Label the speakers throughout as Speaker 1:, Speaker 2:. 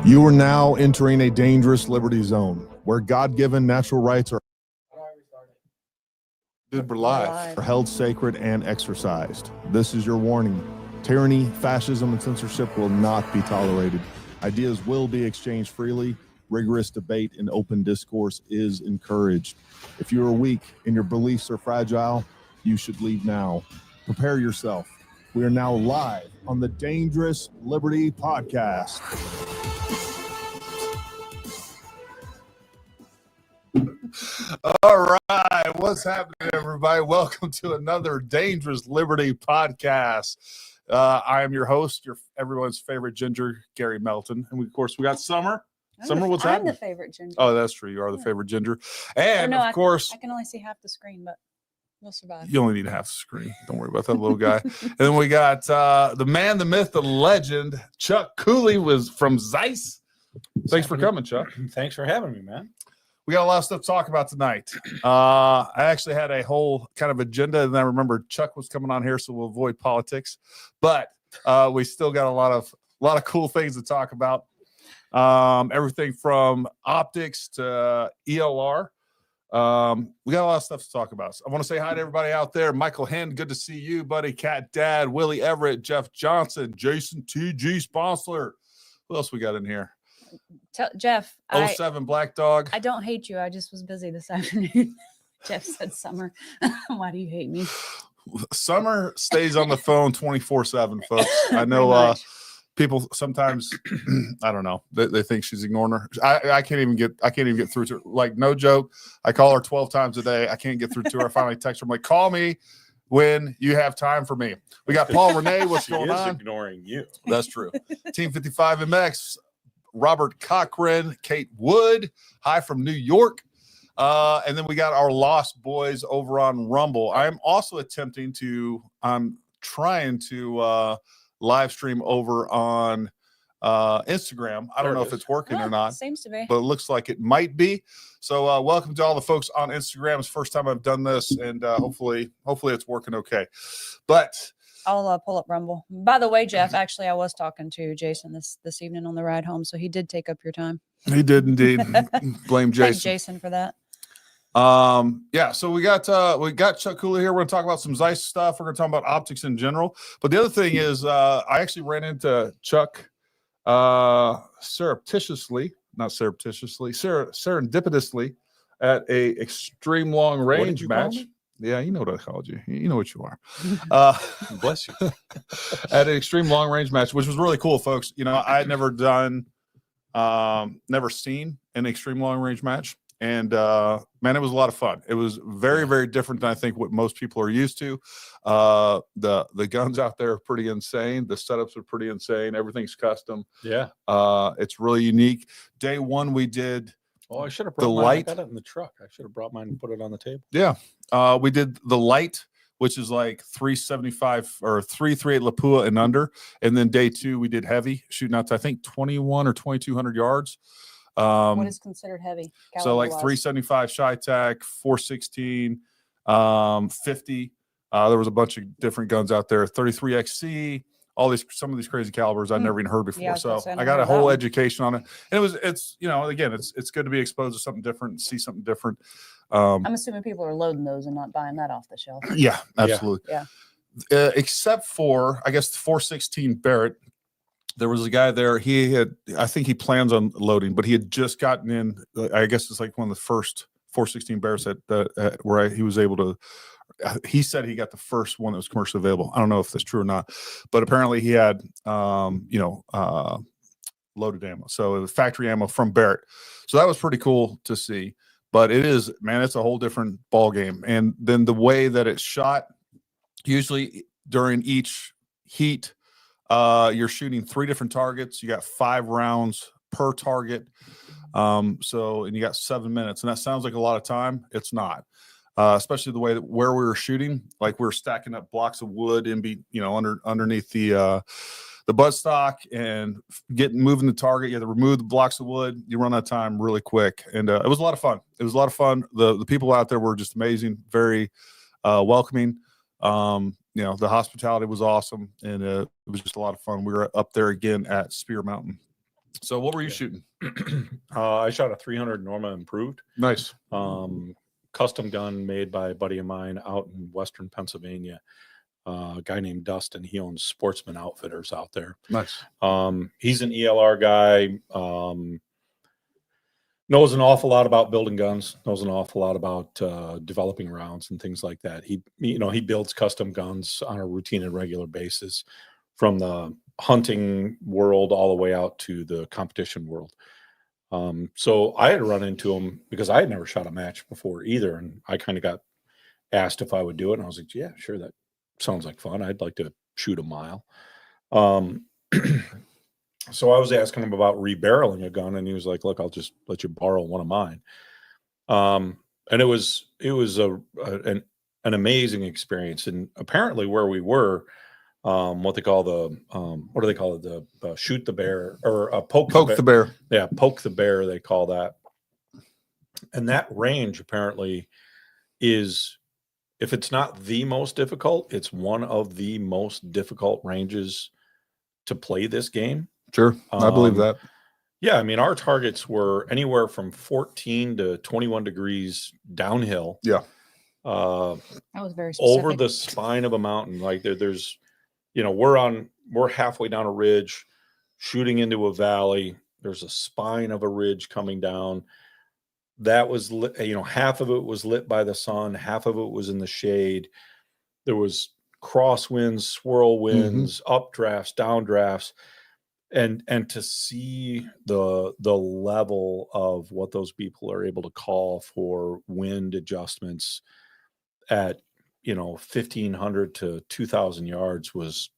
Speaker 1: You are now entering a dangerous liberty zone where God-given natural rights are
Speaker 2: Dude, we're live.
Speaker 1: are held sacred and exercised. This is your warning. Tyranny, fascism, and censorship will not be tolerated. Ideas will be exchanged freely. Rigorous debate and open discourse is encouraged. If you are weak and your beliefs are fragile, you should leave now. Prepare yourself. We are now live on the Dangerous Liberty Podcast. All right, what's happening, everybody? Welcome to another Dangerous Liberty Podcast. I am your host, everyone's favorite ginger, Gary Melton, and of course we got Summer. Summer, what's happening?
Speaker 3: I'm the favorite ginger.
Speaker 1: Oh, that's true. You are the favorite ginger, and of course
Speaker 3: I can only see half the screen, but we'll survive.
Speaker 1: You only need half the screen. Don't worry about that little guy. And then we got the man, the myth, the legend, Chuck Cooley was from Zeiss. Thanks for coming, Chuck.
Speaker 2: Thanks for having me, man.
Speaker 1: We got a lot of stuff to talk about tonight. I actually had a whole kind of agenda, and I remember Chuck was coming on here, so we'll avoid politics. But we still got a lot of cool things to talk about. Everything from optics to ELR. We got a lot of stuff to talk about. So I want to say hi to everybody out there. Michael Hen, good to see you, buddy. Cat Dad, Willie Everett, Jeff Johnson, Jason TG Sponsler. Who else we got in here?
Speaker 3: Jeff.
Speaker 1: 07 Black Dog.
Speaker 3: I don't hate you. I just was busy this afternoon. Jeff said, Summer, why do you hate me?
Speaker 1: Summer stays on the phone 24/7, folks. I know people sometimes, I don't know, they think she's ignoring her. I can't even get through to her. Like, no joke. I call her 12 times a day. I can't get through to her. I finally text her. I'm like, call me when you have time for me. We got Paul Renee. What's going on?
Speaker 2: Ignoring you.
Speaker 1: That's true. Team 55 MX, Robert Cochran, Kate Wood. Hi from New York. And then we got our Lost Boys over on Rumble. I'm also I'm trying to live stream over on Instagram. I don't know if it's working or not.
Speaker 3: Seems to be.
Speaker 1: But it looks like it might be. So welcome to all the folks on Instagram. It's the first time I've done this, and hopefully it's working okay. But
Speaker 3: I'll pull up Rumble. By the way, Jeff, actually, I was talking to Jason this evening on the ride home, so he did take up your time.
Speaker 1: He did indeed. Blame Jason.
Speaker 3: Thank Jason for that.
Speaker 1: Yeah, so we got Chuck Cooley here. We're gonna talk about some Zeiss stuff. We're gonna talk about optics in general. But the other thing is I actually ran into Chuck serendipitously at a extreme long range match. Yeah, you know what I called you. You know what you are.
Speaker 2: Bless you.
Speaker 1: At an extreme long range match, which was really cool, folks. You know, I had never seen an extreme long range match. And man, it was a lot of fun. It was very, very different than I think what most people are used to. The guns out there are pretty insane. The setups are pretty insane. Everything's custom.
Speaker 2: Yeah.
Speaker 1: It's really unique. Day one, we did.
Speaker 2: Oh, I should have brought
Speaker 1: the
Speaker 2: mine.
Speaker 1: light.
Speaker 2: I got it in the truck. I should have brought mine and put it on the table.
Speaker 1: Yeah. We did the light, which is like 375 or 338 Lapua and under. And then day two, we did heavy, shooting out to, I think, 21 or 2,200 yards.
Speaker 3: What is considered heavy?
Speaker 1: So like 375 Chi-Tac, 416, 50. There was a bunch of different guns out there. 33XC, some of these crazy calibers I'd never even heard before.
Speaker 3: Yeah,
Speaker 1: so I got a whole education on it. And it's again, it's good to be exposed to something different, see something different.
Speaker 3: I'm assuming people are loading those and not buying that off the shelf.
Speaker 1: Yeah, absolutely.
Speaker 3: Yeah.
Speaker 1: Except for, I guess, the 416 Barrett. There was a guy there. I think he plans on loading, but he had just gotten in. I guess it's like one of the first 416 Bears where he was able to. He said he got the first one that was commercially available. I don't know if that's true or not, but apparently he had, loaded ammo. So it was factory ammo from Barrett. So that was pretty cool to see. But it's a whole different ball game. And then the way that it's shot, usually during each heat. You're shooting 3 different targets. You got 5 rounds per target. And you got 7 minutes, and that sounds like a lot of time. It's not, especially the way where we were shooting, like we were stacking up blocks of wood underneath the buttstock and moving the target. You had to remove the blocks of wood. You run out of time really quick. And it was a lot of fun. The people out there were just amazing, very welcoming. The hospitality was awesome, and it was just a lot of fun. We were up there again at Spear Mountain. So what were you
Speaker 2: Yeah.
Speaker 1: shooting?
Speaker 2: I shot a 300 Norma improved.
Speaker 1: Nice.
Speaker 2: Custom gun made by a buddy of mine out in Western Pennsylvania. A guy named Dustin. He owns Sportsman Outfitters out there.
Speaker 1: Nice.
Speaker 2: He's an ELR guy. Knows an awful lot about building guns. Knows an awful lot about developing rounds and things like that. He builds custom guns on a routine and regular basis, from the hunting world all the way out to the competition world. So I had run into him because I had never shot a match before either, and I kind of got asked if I would do it, and I was like, "Yeah, sure, that sounds like fun. I'd like to shoot a mile." So I was asking him about rebarreling a gun, and he was like, "Look, I'll just let you borrow one of mine." And it was an amazing experience. And apparently, where we were, what they call what do they call it? The shoot the bear, or poke
Speaker 1: the bear.
Speaker 2: Yeah, poke the bear. They call that. And that range apparently is, if it's not the most difficult, it's one of the most difficult ranges to play this game.
Speaker 1: Sure. I believe that.
Speaker 2: Yeah. I mean, our targets were anywhere from 14 to 21 degrees downhill.
Speaker 1: Yeah.
Speaker 3: That was very specific.
Speaker 2: Over the spine of a mountain. Like there's, we're halfway down a ridge shooting into a valley. There's a spine of a ridge coming down. That was lit, half of it was lit by the sun, half of it was in the shade. There was crosswinds, swirl winds, updrafts, downdrafts, and to see the level of what those people are able to call for wind adjustments at 1,500 to 2,000 yards was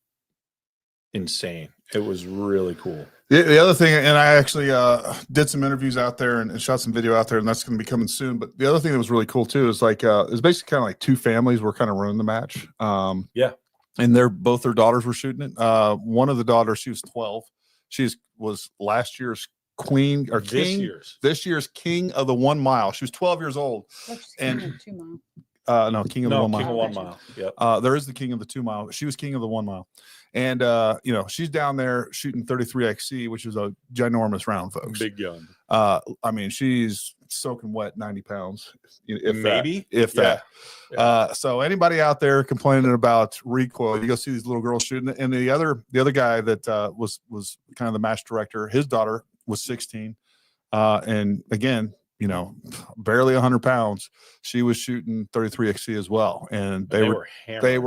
Speaker 2: insane. It was really cool.
Speaker 1: The other thing, and I actually did some interviews out there and shot some video out there, and that's going to be coming soon. But the other thing that was really cool too is like it was basically kind of like two families were kind of running the match.
Speaker 2: Yeah,
Speaker 1: and both their daughters were shooting it. One of the daughters, she was 12. She was last year's queen or king. This year's king of the 1 mile. She was 12 years old. And
Speaker 3: 2 mile.
Speaker 1: No, king of the 1 mile.
Speaker 2: King of 1 mile. Yep.
Speaker 1: There is the king of the 2 mile. She was king of the 1 mile. And she's down there shooting 33XC, which is a ginormous round, folks.
Speaker 2: Big gun.
Speaker 1: I mean, she's soaking wet 90 pounds. If that.
Speaker 2: Yeah.
Speaker 1: So anybody out there complaining about recoil, you go see these little girls shooting it. And the other guy that was kind of the match director, his daughter was 16. And again, barely 100 pounds. She was shooting 33XC as well, and they were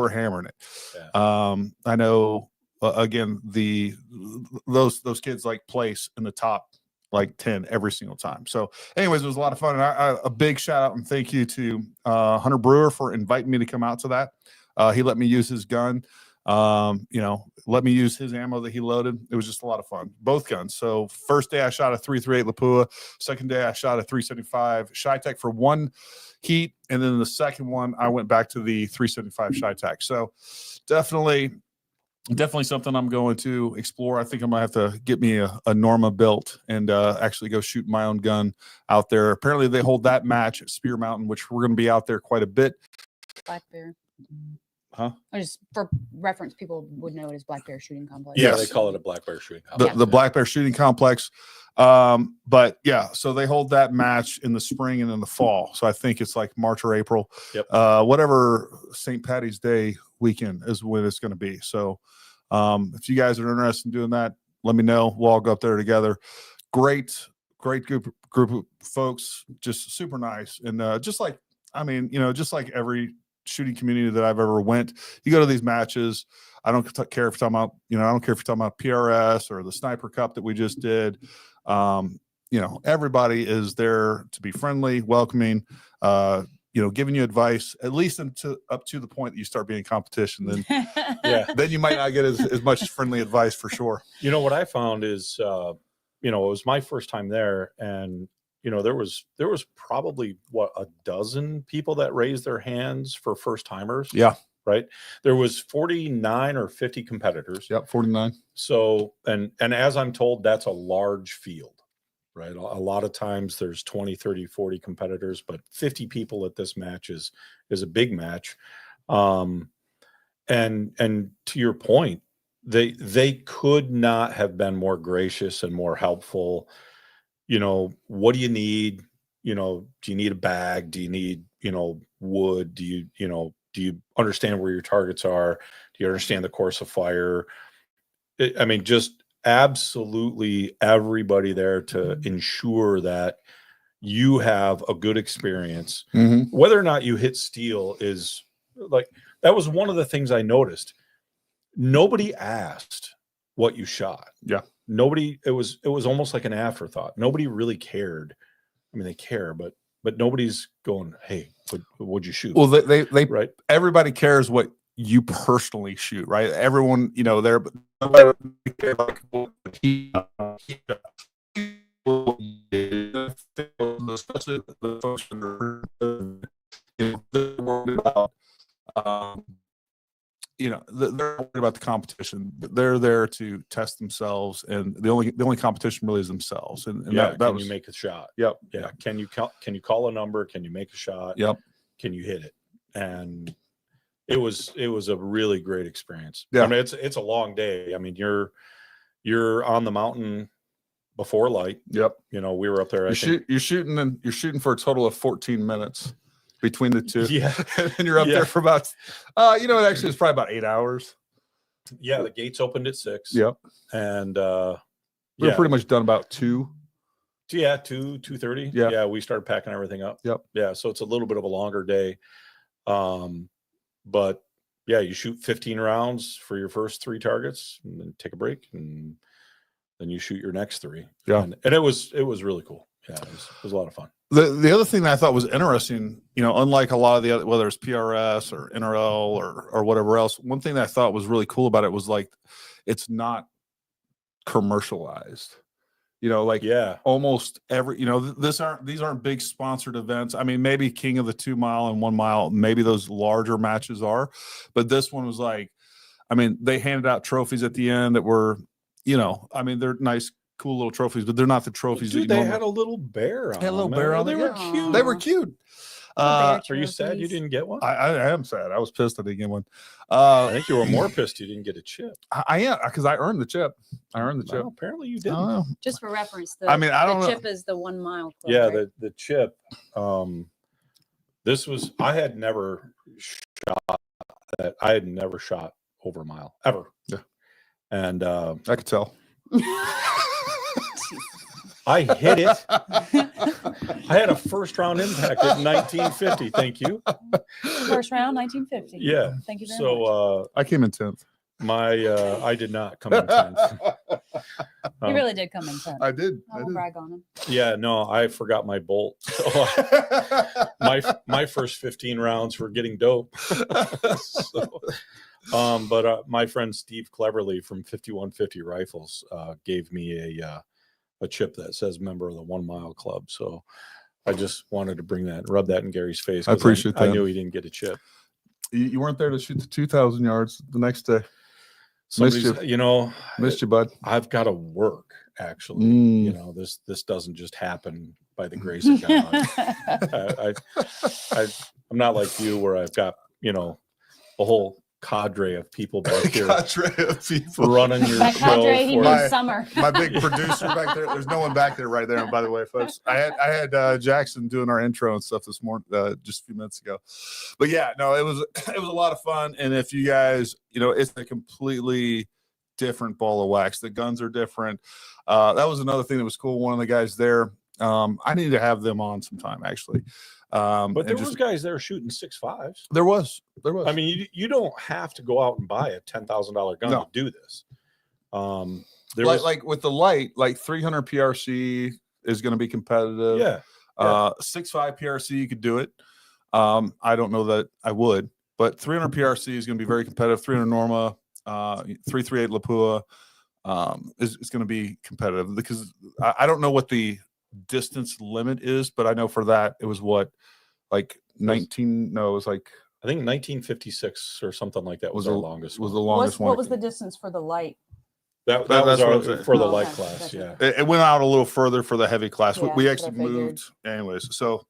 Speaker 1: hammering it.
Speaker 2: Yeah.
Speaker 1: I know. Again, those kids like place in the top like 10 every single time. So, anyways, it was a lot of fun, and a big shout out and thank you to Hunter Brewer for inviting me to come out to that. He let me use his gun. Let me use his ammo that he loaded. It was just a lot of fun. Both guns. So first day I shot a 338 Lapua. Second day I shot a 375 Shy-Tech for one heat. And then the second one, I went back to the 375 Shy-Tech. So definitely something I'm going to explore. I think I might have to get me a Norma built and actually go shoot my own gun out there. Apparently they hold that match at Spear Mountain, which we're going to be out there quite a bit.
Speaker 3: Black Bear.
Speaker 1: Huh?
Speaker 3: Or just for reference, people would know it as Black Bear Shooting Complex.
Speaker 2: Yeah,
Speaker 1: Yes.
Speaker 2: they call it a Black Bear Shooting Complex.
Speaker 1: The Black Bear Shooting Complex. But yeah, so they hold that match in the spring and in the fall. So I think it's like March or April.
Speaker 2: Yep.
Speaker 1: Whatever St. Patty's Day weekend is when it's going to be. So if you guys are interested in doing that, let me know. We'll all go up there together. Great group of folks, just super nice. And just like every shooting community that I've ever went, you go to these matches. I don't care if you're talking about, I don't care if you're talking about PRS or the Sniper Cup that we just did. Everybody is there to be friendly, welcoming, giving you advice, at least up to the point that you start being in competition. Then, then you might not get as much friendly advice for sure.
Speaker 2: What I found is, it was my first time there, and there was probably a dozen people that raised their hands for first timers.
Speaker 1: Yeah.
Speaker 2: Right. There was 49 or 50 competitors.
Speaker 1: Yep. 49. So,
Speaker 2: and as I'm told, that's a large field, right? A lot of times there's 20, 30, 40 competitors, but 50 people at this match is a big match. And to your point, they could not have been more gracious and more helpful. You know, what do you need? You know, do you need a bag? Do you need, you know, wood? Do you understand where your targets are? Do you understand the course of fire? I mean, just absolutely everybody there to ensure that you have a good experience. Whether or not you hit steel is like, that was one of the things I noticed. Nobody asked what you shot.
Speaker 1: Yeah.
Speaker 2: Nobody, it was almost like an afterthought. Nobody really cared. I mean, they care, but nobody's going, hey, what'd you shoot?
Speaker 1: Well, they
Speaker 2: right.
Speaker 1: Everybody cares what you personally shoot, right? Everyone, you know, there, but nobody cares like especially the folks that are worried about, you know, they're worried about the competition. They're there to test themselves, and the only competition really is themselves. And
Speaker 2: yeah,
Speaker 1: that
Speaker 2: can
Speaker 1: was,
Speaker 2: you make a shot?
Speaker 1: Yep.
Speaker 2: Yeah. Can you call a number? Can you make a shot?
Speaker 1: Yep.
Speaker 2: Can you hit it? And it was a really great experience.
Speaker 1: Yeah.
Speaker 2: I mean, it's a long day. I mean, you're on the mountain before light.
Speaker 1: Yep.
Speaker 2: You know, we were up there.
Speaker 1: You're shooting for a total of 14 minutes between the two.
Speaker 2: Yeah.
Speaker 1: And you're up there for about, you know, it actually is probably about 8 hours.
Speaker 2: Yeah. The gates opened at 6.
Speaker 1: Yep.
Speaker 2: And
Speaker 1: we were pretty much done about 2.
Speaker 2: Yeah, 2:30.
Speaker 1: Yeah.
Speaker 2: Yeah, we started packing everything up.
Speaker 1: Yep.
Speaker 2: Yeah, so it's a little bit of a longer day. But yeah, you shoot 15 rounds for your first 3 targets, and then take a break, and then you shoot your next 3.
Speaker 1: Yeah.
Speaker 2: And it was really cool. Yeah, it was a lot of fun.
Speaker 1: The other thing that I thought was interesting, you know, unlike a lot of the other, whether it's PRS or NRL or whatever else, one thing that I thought was really cool about it was like, it's not commercialized. You know, like almost every, you know, these aren't big sponsored events. I mean, maybe King of the 2 mile and 1 mile, maybe those larger matches are, but this one was like, I mean, they handed out trophies at the end that were, you know, I mean, they're nice, cool little trophies, but they're not the trophies.
Speaker 2: Dude, they had a little bear on.
Speaker 1: They had a little bear on.
Speaker 2: They were cute.
Speaker 1: They were cute.
Speaker 2: Are you sad you didn't get one?
Speaker 1: I am sad. I was pissed I didn't get one.
Speaker 2: I think you were more pissed you didn't get a chip.
Speaker 1: I am, because I earned the chip.
Speaker 2: Well, apparently you didn't.
Speaker 3: Just for reference,
Speaker 1: I mean, I don't know.
Speaker 3: The chip is the 1 mile club,
Speaker 2: yeah,
Speaker 3: right?
Speaker 2: the chip. This was, I had never shot over a mile ever.
Speaker 1: Yeah.
Speaker 2: And
Speaker 1: I could tell.
Speaker 2: I hit it. I had a first round impact at 1950. Thank you.
Speaker 3: First round, 1950.
Speaker 2: Yeah.
Speaker 3: Thank you very much.
Speaker 2: So
Speaker 1: I came in 10th.
Speaker 2: I did not come in 10th.
Speaker 3: He really did come in 10th.
Speaker 1: I did.
Speaker 3: I will brag on him.
Speaker 2: Yeah, no, I forgot my bolt. So my first 15 rounds were getting dope. But my friend Steve Cleverly from 5150 Rifles gave me a chip that says member of the 1 mile club. So I just wanted to bring that and rub that in Gary's face.
Speaker 1: I appreciate that.
Speaker 2: I knew he didn't get a chip.
Speaker 1: You weren't there to shoot the 2,000 yards the next day.
Speaker 2: Missed
Speaker 1: you, bud.
Speaker 2: I've got to work, actually. You know, this doesn't just happen by the grace of God. I'm not like you, where I've got, you know, a whole cadre of people back here running your
Speaker 3: cadre, he means summer.
Speaker 1: My big producer back there. There's no one back there right there. By the way, folks, I had Jackson doing our intro and stuff this morning, just a few minutes ago. But yeah, no, it was a lot of fun. And if you guys, you know, it's a completely different ball of wax. The guns are different. That was another thing that was cool. One of the guys there, I need to have them on sometime, actually.
Speaker 2: But there was guys there shooting 6.5s.
Speaker 1: There was.
Speaker 2: I mean, you don't have to go out and buy a $10,000 gun to do this.
Speaker 1: Like with the light, like 300 PRC is going to be competitive.
Speaker 2: Yeah.
Speaker 1: 6.5 PRC, you could do it. I don't know that I would, but 300 PRC is going to be very competitive. 300 Norma, 338 Lapua is going to be competitive, because I don't know what the distance limit is, but I know for that it was what, like 19, no, it was like,
Speaker 2: I think 1956 or something like that was our longest.
Speaker 1: Was the longest one.
Speaker 3: What was the distance for the light?
Speaker 2: That was for the light class. Yeah,
Speaker 1: it went out a little further for the heavy class. We actually
Speaker 3: moved
Speaker 1: anyways. So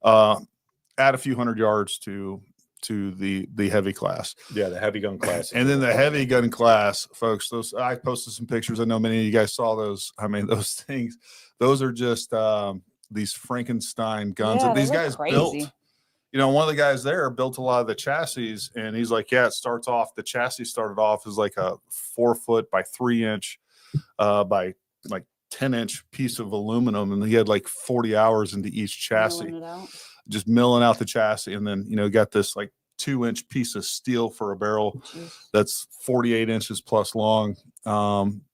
Speaker 1: add a few hundred yards to to the heavy class.
Speaker 2: Yeah, the heavy gun class.
Speaker 1: And then the heavy gun class, folks, those I posted some pictures. I know many of you guys saw those. I mean, those things, those are just these Frankenstein guns
Speaker 3: Yeah,
Speaker 1: that
Speaker 3: they
Speaker 1: these
Speaker 3: look
Speaker 1: guys
Speaker 3: crazy.
Speaker 1: built. You know, one of the guys there built a lot of the chassis, and he's like, yeah, it starts off, the chassis started off as like a 4 foot by 3 inch by like 10-inch piece of aluminum, and he had like 40 hours into each chassis,
Speaker 3: Milling it out.
Speaker 1: just milling out the chassis, and then, you know, got this like 2-inch piece of steel for a barrel that's 48 inches plus long.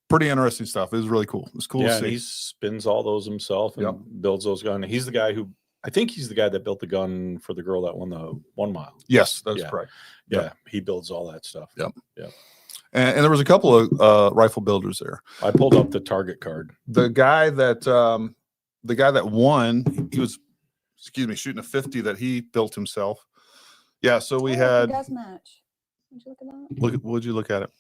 Speaker 1: Pretty interesting stuff. It was really cool. It was cool to
Speaker 2: Yeah,
Speaker 1: see.
Speaker 2: and he spins all those himself and builds those guns. He's the guy who, I think he's the guy that built the gun for the girl that won the 1 mile.
Speaker 1: Yes, that's correct.
Speaker 2: Yeah, he builds all that stuff.
Speaker 1: Yep.
Speaker 2: Yeah.
Speaker 1: And there was a couple of rifle builders there.
Speaker 2: I pulled up the target card.
Speaker 1: The guy that won, he was, shooting a 50 that he built himself. Yeah, so we had.
Speaker 3: It does match. Would you look at that?
Speaker 1: Would you look at it?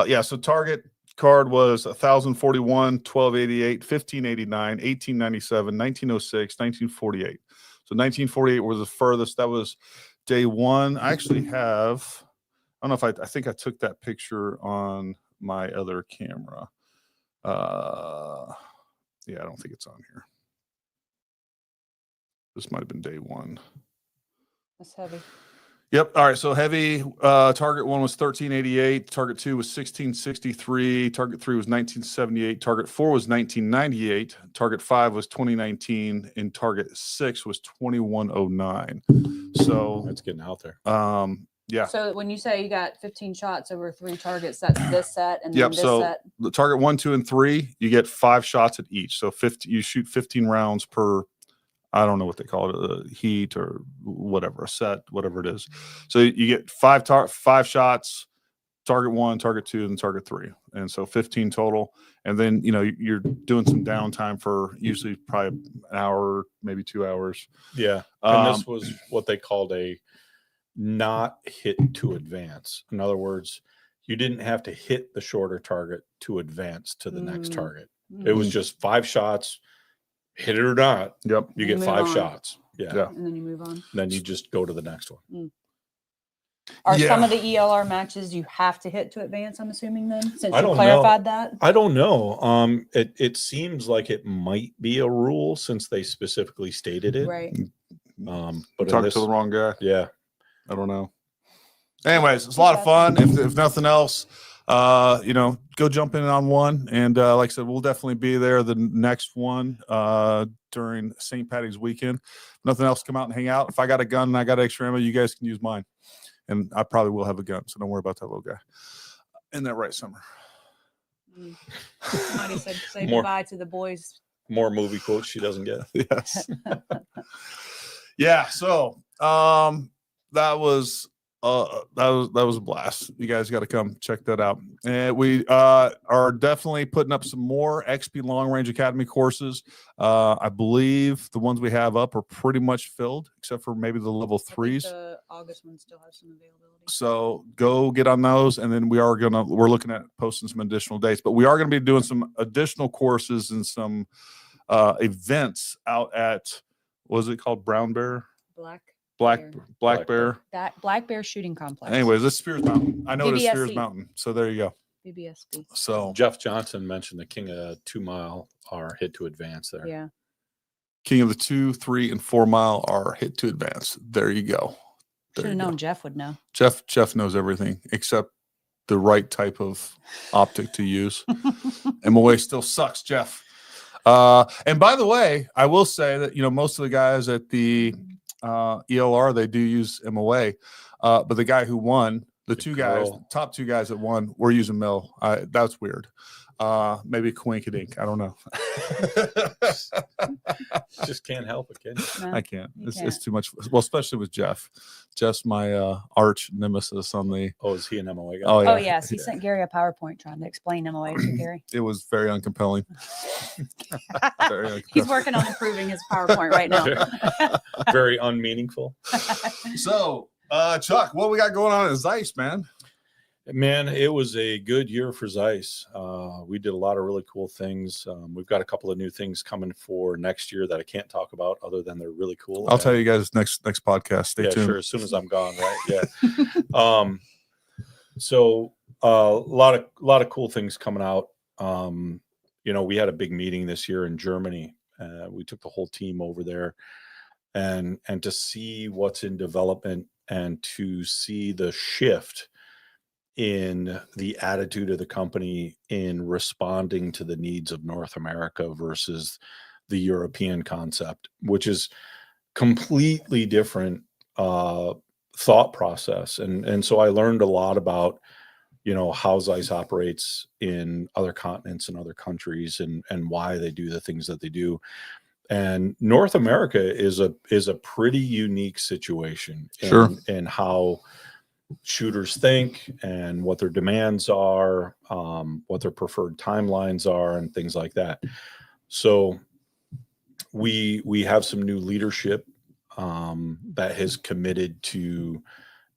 Speaker 1: Yeah, so target card was 1041, 1288, 1589, 1897, 1906, 1948. So 1948 was the furthest. That was day one. I actually have, I don't know if I think I took that picture on my other camera. Yeah, I don't think it's on here. This might have been day one.
Speaker 3: That's heavy.
Speaker 1: Yep. All right. So heavy target one was 1388. Target two was 1663. Target three was 1978. Target four was 1998. Target five was 2019. And target six was 2109. So
Speaker 2: That's getting out there.
Speaker 1: Yeah.
Speaker 3: So when you say you got 15 shots over 3 targets, that's this set and then
Speaker 1: Yep.
Speaker 3: this
Speaker 1: So
Speaker 3: set.
Speaker 1: the target 1, 2, and 3, you get 5 shots at each. So 50, you shoot 15 rounds per. I don't know what they call it, a heat or whatever, a set, whatever it is. So you get 5 shots, target 1, target 2, and target 3. And so 15 total. And then, you know, you're doing some downtime for usually probably an hour, maybe 2 hours.
Speaker 2: Yeah. And this was what they called a not hit to advance. In other words, you didn't have to hit the shorter target to advance to the next target. It was just 5 shots. Hit it or not,
Speaker 1: Yep.
Speaker 2: you get 5 shots. Yeah.
Speaker 3: And then you move on.
Speaker 2: Then you just go to the next one.
Speaker 3: Are some of the ELR matches you have to hit to advance, I'm assuming then? Since
Speaker 2: I
Speaker 3: you
Speaker 2: don't
Speaker 3: clarified that?
Speaker 2: I don't know. It seems like it might be a rule since they specifically stated it.
Speaker 3: Right.
Speaker 2: But
Speaker 1: Talking to the wrong guy.
Speaker 2: Yeah.
Speaker 1: I don't know. Anyways, it's a lot of fun. If nothing else, you know, go jump in on one. And like I said, we'll definitely be there the next one during St. Patty's weekend. If nothing else, come out and hang out. If I got a gun and I got extra ammo, you guys can use mine. And I probably will have a gun, so don't worry about that little guy. Isn't that right, Summer?
Speaker 3: Somebody said say goodbye to the boys.
Speaker 2: More movie quotes she doesn't get.
Speaker 1: Yes. Yeah. So that was a blast. You guys got to come check that out. And we are definitely putting up some more XP Long Range Academy courses. I believe the ones we have up are pretty much filled, except for maybe the level 3s.
Speaker 3: The August one still has some availability.
Speaker 1: So go get on those, and then we're looking at posting some additional dates. But we are going to be doing some additional courses and some events out at, what is it called? Brown Bear? Black Bear.
Speaker 3: That Black Bear Shooting Complex.
Speaker 1: Anyways, it's Spears Mountain. I know it is Spears
Speaker 3: BBSC.
Speaker 1: Mountain. So there you go.
Speaker 3: BBSB.
Speaker 1: So
Speaker 2: Jeff Johnson mentioned the king of 2 mile are hit to advance there.
Speaker 3: Yeah.
Speaker 1: king of the 2, 3, and 4 mile are hit to advance. There you go.
Speaker 3: Should have known Jeff would know.
Speaker 1: Jeff knows everything except the right type of optic to use. MOA still sucks, Jeff. And by the way, I will say that, you know, most of the guys at the ELR, they do use MOA, but the guy who won, the top 2 guys that won, were using Mill. That's weird. Maybe coinkydink. I don't know.
Speaker 2: Just can't help it, can you?
Speaker 3: No,
Speaker 1: I can't.
Speaker 3: you
Speaker 1: It's too much. Well, especially with Jeff. Jeff's my arch nemesis on the.
Speaker 2: Oh, is he an MOA guy?
Speaker 1: Oh, yeah.
Speaker 3: Oh, yes. He sent Gary a PowerPoint trying to explain MOA to Gary.
Speaker 1: It was very uncompelling.
Speaker 3: He's working on improving his PowerPoint right now.
Speaker 2: Very unmeaningful.
Speaker 1: So, Chuck, what we got going on at Zeiss, man?
Speaker 2: Man, it was a good year for Zeiss. We did a lot of really cool things. We've got a couple of new things coming for next year that I can't talk about other than they're really cool.
Speaker 1: I'll tell you guys next podcast. Stay tuned.
Speaker 2: Sure. As soon as I'm gone, right? Yeah. So a lot of cool things coming out. We had a big meeting this year in Germany. We took the whole team over there, and to see what's in development and to see the shift in the attitude of the company in responding to the needs of North America versus the European concept, which is completely different thought process. And so I learned a lot about, how Zeiss operates in other continents and other countries and why they do the things that they do. And North America is a pretty unique situation in how shooters think and what their demands are, what their preferred timelines are, and things like that. So we have some new leadership that has committed to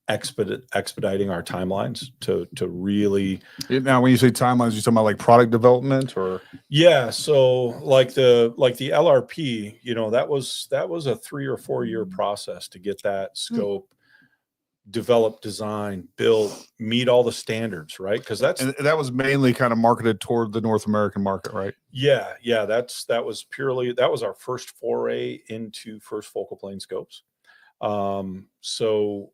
Speaker 2: expediting our timelines to really.
Speaker 1: Now, when you say timelines, you're talking about like product development, or?
Speaker 2: Yeah, so like the LRP, that was a 3 or 4 year process to get that scope develop, design, build, meet all the standards, right? Because
Speaker 1: that was mainly kind of marketed toward the North American market, right?
Speaker 2: Yeah. That was our first foray into first focal plane scopes. So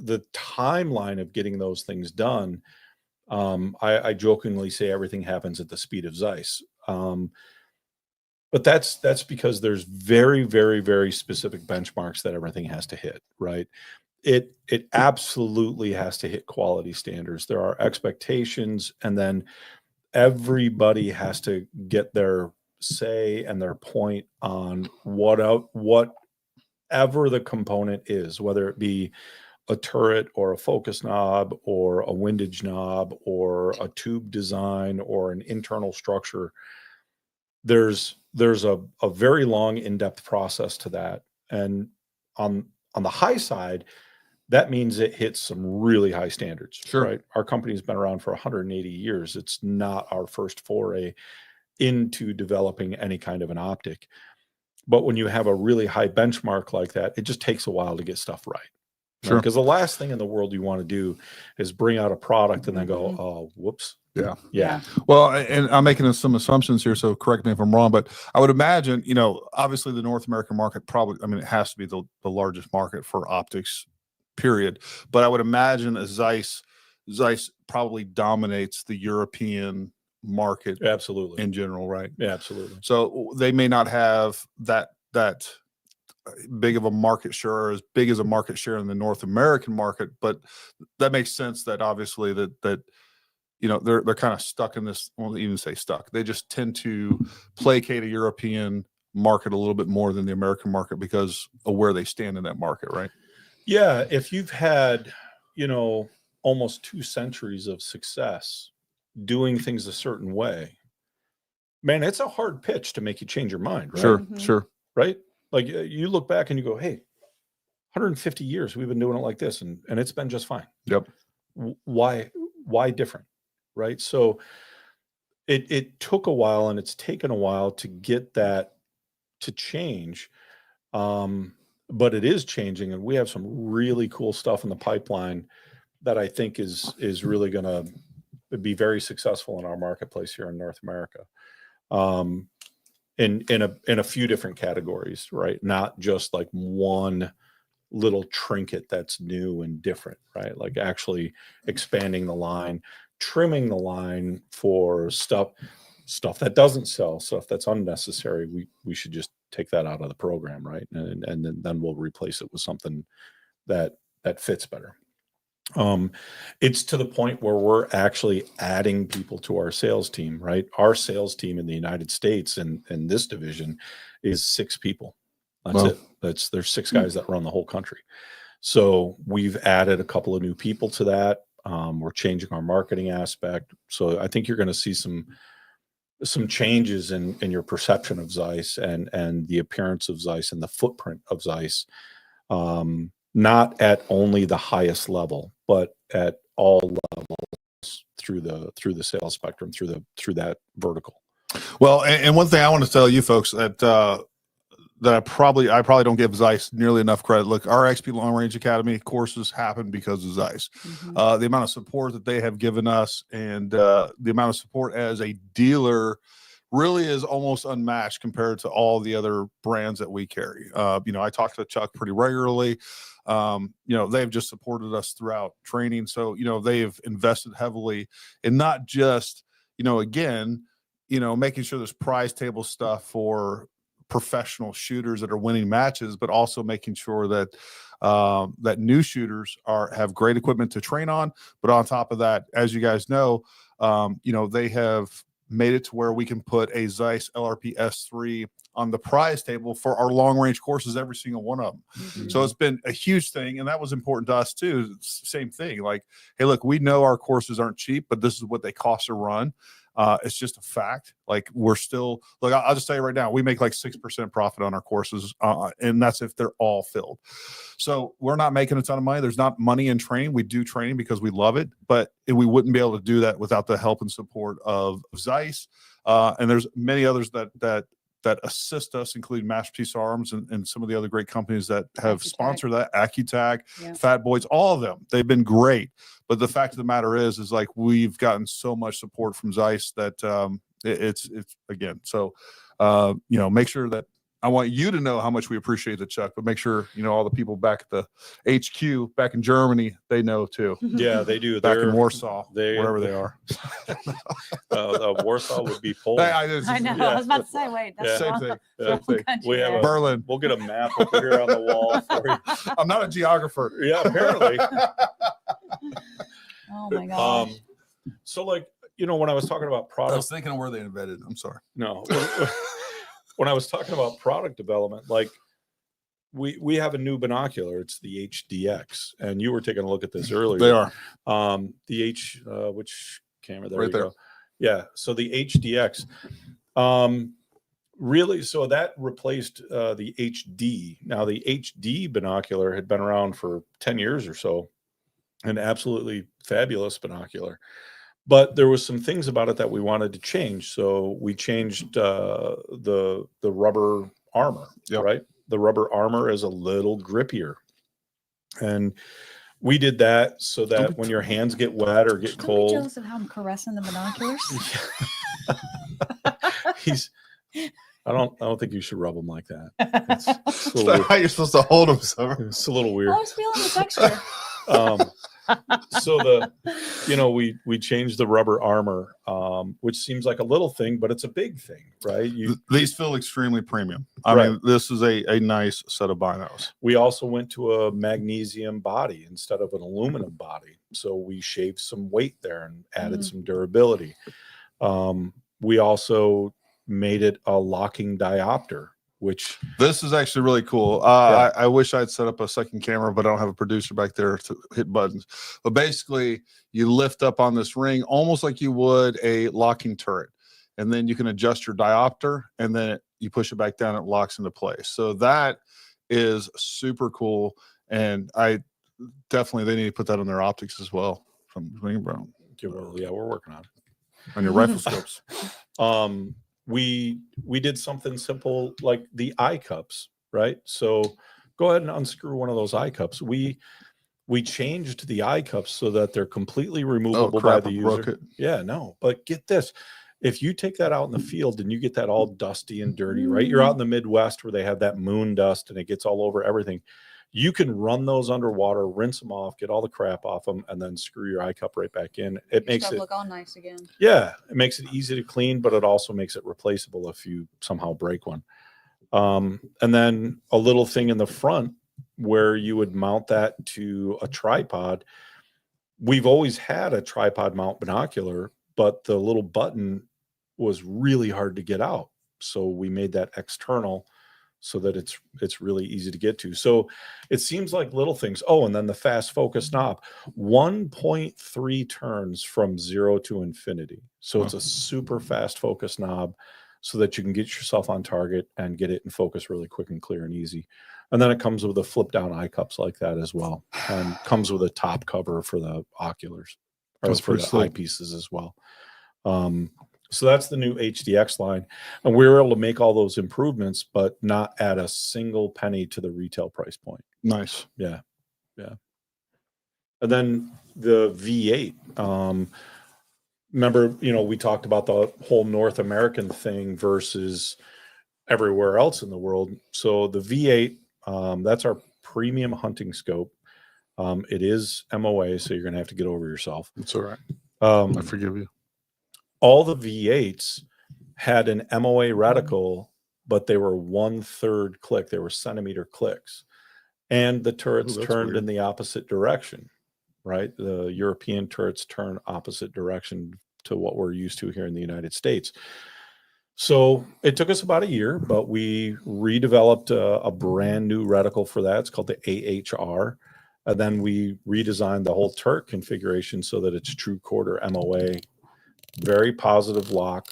Speaker 2: the timeline of getting those things done, I jokingly say everything happens at the speed of Zeiss. But that's because there's very, very, very specific benchmarks that everything has to hit, right? It absolutely has to hit quality standards. There are expectations, and then everybody has to get their say and their point on whatever the component is, whether it be a turret or a focus knob or a windage knob or a tube design or an internal structure. There's a very long, in-depth process to that. And on the high side, that means it hits some really high standards.
Speaker 1: Sure.
Speaker 2: Right? Our company's been around for 180 years. It's not our first foray into developing any kind of an optic. But when you have a really high benchmark like that, it just takes a while to get stuff right.
Speaker 1: Sure.
Speaker 2: Because the last thing in the world you want to do is bring out a product and then go, oh, whoops.
Speaker 1: Yeah. Well, and I'm making some assumptions here, so correct me if I'm wrong, but I would imagine, obviously the North American market it has to be the largest market for optics, period. But I would imagine Zeiss probably dominates the European market.
Speaker 2: Absolutely.
Speaker 1: In general, right?
Speaker 2: Yeah, absolutely.
Speaker 1: So they may not have that big of a market share, or as big as a market share in the North American market, but that makes sense that obviously that they're kind of stuck in this. I won't even say stuck. They just tend to placate a European market a little bit more than the American market because of where they stand in that market, right?
Speaker 2: Yeah. If you've had, almost 2 centuries of success doing things a certain way, man, it's a hard pitch to make you change your mind, right?
Speaker 1: Sure.
Speaker 2: Right? Like you look back and you go, hey, 150 years we've been doing it like this, and it's been just fine.
Speaker 1: Yep.
Speaker 2: Why different? Right? So it took a while, and it's taken a while to get that to change. But it is changing, and we have some really cool stuff in the pipeline that I think is really going to be very successful in our marketplace here in North America. In a few different categories, right? Not just like one little trinket that's new and different, right? Like actually expanding the line, trimming the line for stuff that doesn't sell, stuff that's unnecessary. We should just take that out of the program, right? And then we'll replace it with something that fits better. It's to the point where we're actually adding people to our sales team, right? Our sales team in the United States and this division is 6 people. That's it. There's 6 guys that run the whole country. So we've added a couple of new people to that. We're changing our marketing aspect. So I think you're going to see some changes in your perception of Zeiss and the appearance of Zeiss and the footprint of Zeiss. Not at only the highest level, but at all levels through the sales spectrum, through that vertical.
Speaker 1: Well, and one thing I want to tell you folks that I probably don't give Zeiss nearly enough credit. Look, our XP Long Range Academy courses happen because of Zeiss. The amount of support that they have given us, and the amount of support as a dealer really is almost unmatched compared to all the other brands that we carry. I talk to Chuck pretty regularly. They've just supported us throughout training. So, they've invested heavily in not just, making sure there's prize table stuff for professional shooters that are winning matches, but also making sure that that new shooters have great equipment to train on. But on top of that, as you guys know, they have made it to where we can put a Zeiss LRP S3 on the prize table for our long range courses, every single one of them. So it's been a huge thing, and that was important to us too. Same thing, like, hey, look, we know our courses aren't cheap, but this is what they cost to run. It's just a fact. Like, we're still, look, I'll just tell you right now, we make like 6% profit on our courses, and that's if they're all filled. So we're not making a ton of money. There's not money in training. We do training because we love it, but we wouldn't be able to do that without the help and support of Zeiss. And there's many others that assist us, including Masterpiece Arms and some of the other great companies that have sponsored that, AccuTac, Fat Boys, all of them. They've been great. But the fact of the matter is like, we've gotten so much support from Zeiss that it's again. So, make sure that I want you to know how much we appreciate it, Chuck, but make sure, all the people back at the HQ back in Germany, they know too.
Speaker 2: Yeah, they do.
Speaker 1: Back in Warsaw, wherever they are.
Speaker 2: Warsaw would be Poland.
Speaker 3: I know. Yeah. I was about to say, wait, that's
Speaker 1: same thing.
Speaker 2: We have
Speaker 1: Berlin.
Speaker 2: We'll get a map over here on the wall for you.
Speaker 1: I'm not a geographer.
Speaker 2: Yeah, apparently.
Speaker 3: Oh my gosh.
Speaker 2: So, like, when I was talking about product,
Speaker 1: I was thinking of where they invented. I'm sorry.
Speaker 2: No. When I was talking about product development, like, we have a new binocular. It's the HDX, and you were taking a look at this earlier.
Speaker 1: They are.
Speaker 2: Which camera? There
Speaker 1: right
Speaker 2: you
Speaker 1: there.
Speaker 2: Go. Yeah. So the HDX, really, so that replaced the HD. Now the HD binocular had been around for 10 years or so, an absolutely fabulous binocular. But there was some things about it that we wanted to change. So we changed the rubber armor, right? The rubber armor is a little grippier. And we did that so that when your hands get wet or get cold.
Speaker 3: Don't be jealous of how I'm caressing the binoculars.
Speaker 2: I don't think you should rub them like that. It's
Speaker 1: how you're supposed to hold them, Summer.
Speaker 2: It's a little weird.
Speaker 3: I was feeling the texture.
Speaker 2: So we changed the rubber armor, which seems like a little thing, but it's a big thing, right?
Speaker 1: These feel extremely premium. I mean, this is a nice set of binos.
Speaker 2: We also went to a magnesium body instead of an aluminum body. So we shaved some weight there and added some durability. We also made it a locking diopter, which
Speaker 1: this is actually really cool. I wish I'd set up a second camera, but I don't have a producer back there to hit buttons. But basically, you lift up on this ring almost like you would a locking turret, and then you can adjust your diopter, and then you push it back down, it locks into place. So that is super cool, and they need to put that on their optics as well. From Brown.
Speaker 2: Yeah, we're working on it.
Speaker 1: On your rifle scopes.
Speaker 2: We did something simple like the eye cups, right? So go ahead and unscrew one of those eye cups. We changed the eye cups so that they're completely removable by the user. Yeah, no, but get this. If you take that out in the field and you get that all dusty and dirty, right? You're out in the Midwest where they have that moon dust and it gets all over everything. You can run those underwater, rinse them off, get all the crap off them, and then screw your eye cup right back in. It makes it
Speaker 3: look all nice again.
Speaker 2: Yeah, it makes it easy to clean, but it also makes it replaceable if you somehow break one. And then a little thing in the front where you would mount that to a tripod. We've always had a tripod mount binocular, but the little button was really hard to get out. So we made that external so that it's really easy to get to. So it seems like little things. Oh, and then the fast focus knob, 1.3 turns from 0 to infinity. So it's a super fast focus knob so that you can get yourself on target and get it in focus really quick and clear and easy. And then it comes with a flip down eye cups like that as well, and comes with a top cover for the oculars or
Speaker 1: That's
Speaker 2: for
Speaker 1: pretty
Speaker 2: the
Speaker 1: slick.
Speaker 2: eyepieces as well. So that's the new HDX line, and we were able to make all those improvements, but not add a single penny to the retail price point.
Speaker 1: Nice.
Speaker 2: Yeah. And then the V8. Remember, we talked about the whole North American thing versus everywhere else in the world. So the V8, that's our premium hunting scope. It is MOA, so you're going to have to get over yourself.
Speaker 1: It's all right.
Speaker 2: I
Speaker 1: I forgive you.
Speaker 2: All the V8s had an MOA reticle, but they were 1/3 click. They were centimeter clicks. And the turrets turned
Speaker 1: weird.
Speaker 2: in the opposite direction, right? The European turrets turn opposite direction to what we're used to here in the United States. So it took us about a year, but we redeveloped a brand new reticle for that. It's called the AHR. And then we redesigned the whole turret configuration so that it's true quarter MOA. Very positive lock,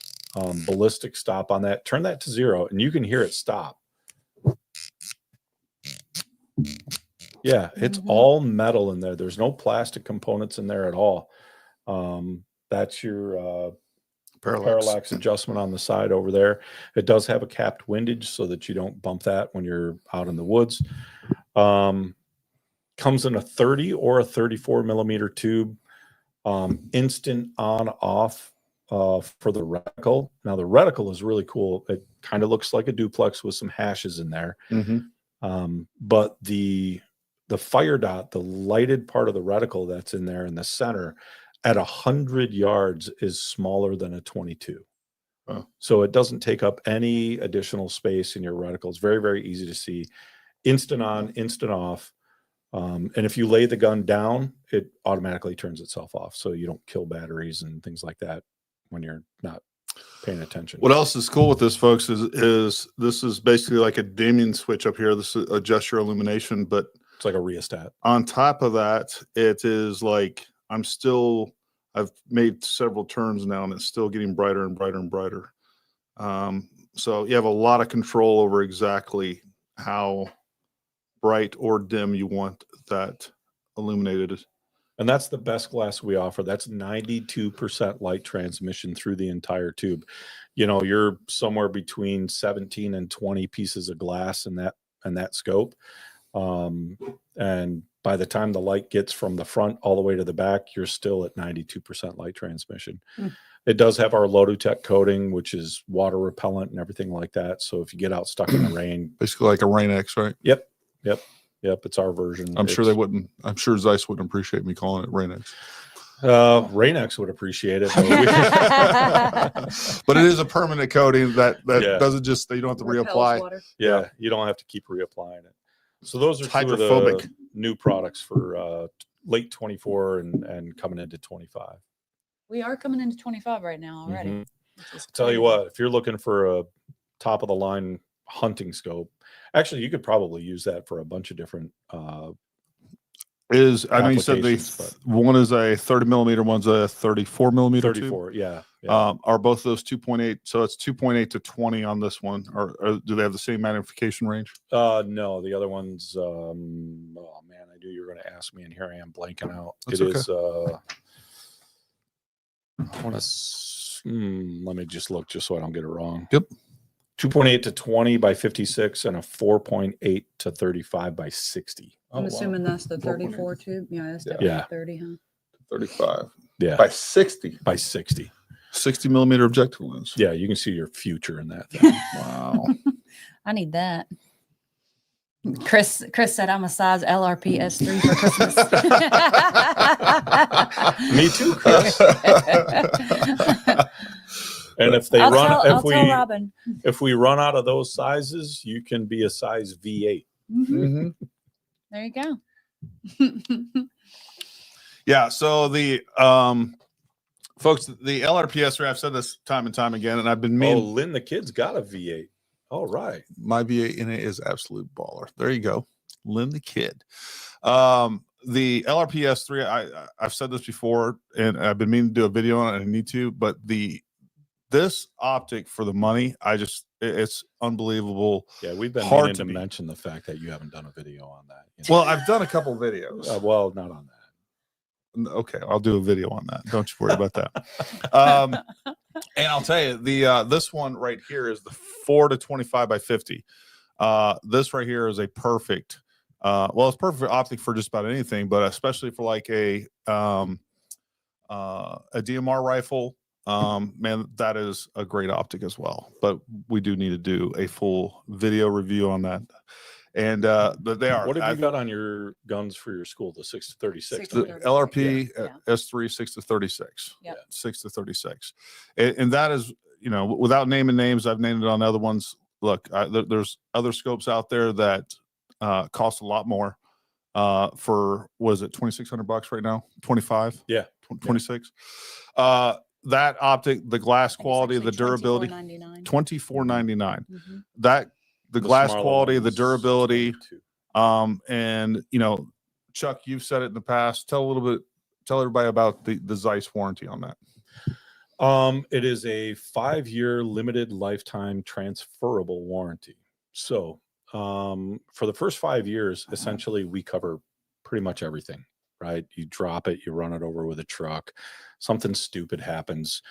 Speaker 2: ballistic stop on that. Turn that to 0, and you can hear it stop. Yeah, it's all metal in there. There's no plastic components in there at all. That's your parallax adjustment on the side over there. It does have a capped windage so that you don't bump that when you're out in the woods. Comes in a 30 or a 34 millimeter tube. Instant on off for the reticle. Now the reticle is really cool. It kind of looks like a duplex with some hashes in there. But the fire dot, the lighted part of the reticle that's in there in the center at 100 yards is smaller than a 22.
Speaker 1: Oh.
Speaker 2: So it doesn't take up any additional space in your reticle. It's very, very easy to see. Instant on, instant off. And if you lay the gun down, it automatically turns itself off. So you don't kill batteries and things like that when you're not paying attention.
Speaker 1: What else is cool with this, folks, is this is basically like a dimming switch up here. This is adjust your illumination, but
Speaker 2: It's like a rheostat.
Speaker 1: on top of that, it is like I've made several turns now, and it's still getting brighter and brighter and brighter. So you have a lot of control over exactly how bright or dim you want that illuminated.
Speaker 2: And that's the best glass we offer. That's 92% light transmission through the entire tube. You're somewhere between 17 and 20 pieces of glass in that scope. And by the time the light gets from the front all the way to the back, you're still at 92% light transmission. It does have our Lodutech coating, which is water repellent and everything like that. So if you get out stuck in the rain,
Speaker 1: Basically like a Rain-X, right?
Speaker 2: Yep. It's our version.
Speaker 1: I'm sure Zeiss wouldn't appreciate me calling it Rain-X.
Speaker 2: Rain-X would appreciate it.
Speaker 1: But it is a permanent coating that
Speaker 2: Yeah.
Speaker 1: doesn't just, you don't have to
Speaker 3: Repels
Speaker 1: reapply.
Speaker 3: water.
Speaker 2: Yeah, you don't have to keep reapplying it. So those are
Speaker 1: It's
Speaker 2: two of the
Speaker 1: hydrophobic.
Speaker 2: new products for late 24 and coming into 25.
Speaker 3: We are coming into 25 right now already.
Speaker 2: Mhm.
Speaker 3: which is
Speaker 2: Tell you
Speaker 3: crazy.
Speaker 2: what, if you're looking for a top of the line hunting scope, actually you could probably use that for a bunch of different
Speaker 1: I know you said
Speaker 2: applications,
Speaker 1: one is a 30 millimeter, one's a 34 millimeter.
Speaker 2: 34. Yeah.
Speaker 1: Are both those 2.8? So it's 2.8 to 20 on this one, or do they have the same magnification range?
Speaker 2: No, the other one's oh man, I knew you were going to ask me, and here I am blanking out.
Speaker 1: That's
Speaker 2: It is I want to let me just look just so I don't get it wrong.
Speaker 1: Yep.
Speaker 2: 2.8 to 20 by 56 and a 4.8 to 35 by 60.
Speaker 3: I'm assuming that's the 34 tube. Yeah, that's definitely
Speaker 2: Yeah.
Speaker 3: 30, huh?
Speaker 1: 35
Speaker 2: Yeah.
Speaker 1: by 60.
Speaker 2: By 60.
Speaker 1: 60 millimeter objective lens.
Speaker 2: Yeah, you can see your future in that thing.
Speaker 1: Wow.
Speaker 3: I need that. Chris said I'm a size LRP S3 for Christmas.
Speaker 2: Me too, Chris. And if they
Speaker 3: I'll
Speaker 2: run,
Speaker 3: tell Robin.
Speaker 2: if we run out of those sizes, you can be a size V8.
Speaker 3: Mm-hmm. There you go.
Speaker 1: Yeah. So the folks, the LRPS, I've said this time and time again, and I've been meaning.
Speaker 2: Lynn, the kid's got a V8. All right.
Speaker 1: My V8 in it is absolute baller. There you go. Lynn the kid. The LRPS 3, I've said this before, and I've been meaning to do a video on it, and I need to, but the this optic for the money, it's unbelievable.
Speaker 2: Yeah, we've been
Speaker 1: Hard
Speaker 2: meaning
Speaker 1: to
Speaker 2: to
Speaker 1: beat.
Speaker 2: mention the fact that you haven't done a video on that. You know?
Speaker 1: Well, I've done a couple videos.
Speaker 2: Well, not on that.
Speaker 1: Okay, I'll do a video on that. Don't you worry about that. And I'll tell you, the this one right here is the 4 to 25 by 50. This right here is a perfect, well, it's perfect optic for just about anything, but especially for like a DMR rifle. Man, that is a great optic as well. But we do need to do a full video review on that. And but they are.
Speaker 2: What have you got on your guns for your school? The 6 to 36.
Speaker 3: Six to
Speaker 1: The
Speaker 3: 36.
Speaker 1: LRP
Speaker 3: Yeah.
Speaker 1: S3 6 to 36.
Speaker 3: Yep.
Speaker 1: 6 to 36. And that is, you know, without naming names, I've named it on other ones. Look, there's other scopes out there that cost a lot more. For was it $2,600 right now? 25?
Speaker 2: Yeah.
Speaker 1: 26. That optic, the glass quality, the durability,
Speaker 3: $24.99.
Speaker 1: $24.99.
Speaker 3: Mm-hmm.
Speaker 1: That the glass
Speaker 2: smaller
Speaker 1: quality,
Speaker 2: one
Speaker 1: the
Speaker 2: was
Speaker 1: durability,
Speaker 2: 22.
Speaker 1: and you know, Chuck, you've said it in the past. Tell everybody about the Zeiss warranty on that.
Speaker 2: It is a 5-year limited lifetime transferable warranty. So for the first 5 years, essentially we cover pretty much everything, right? You drop it, you run it over with a truck, something stupid happens,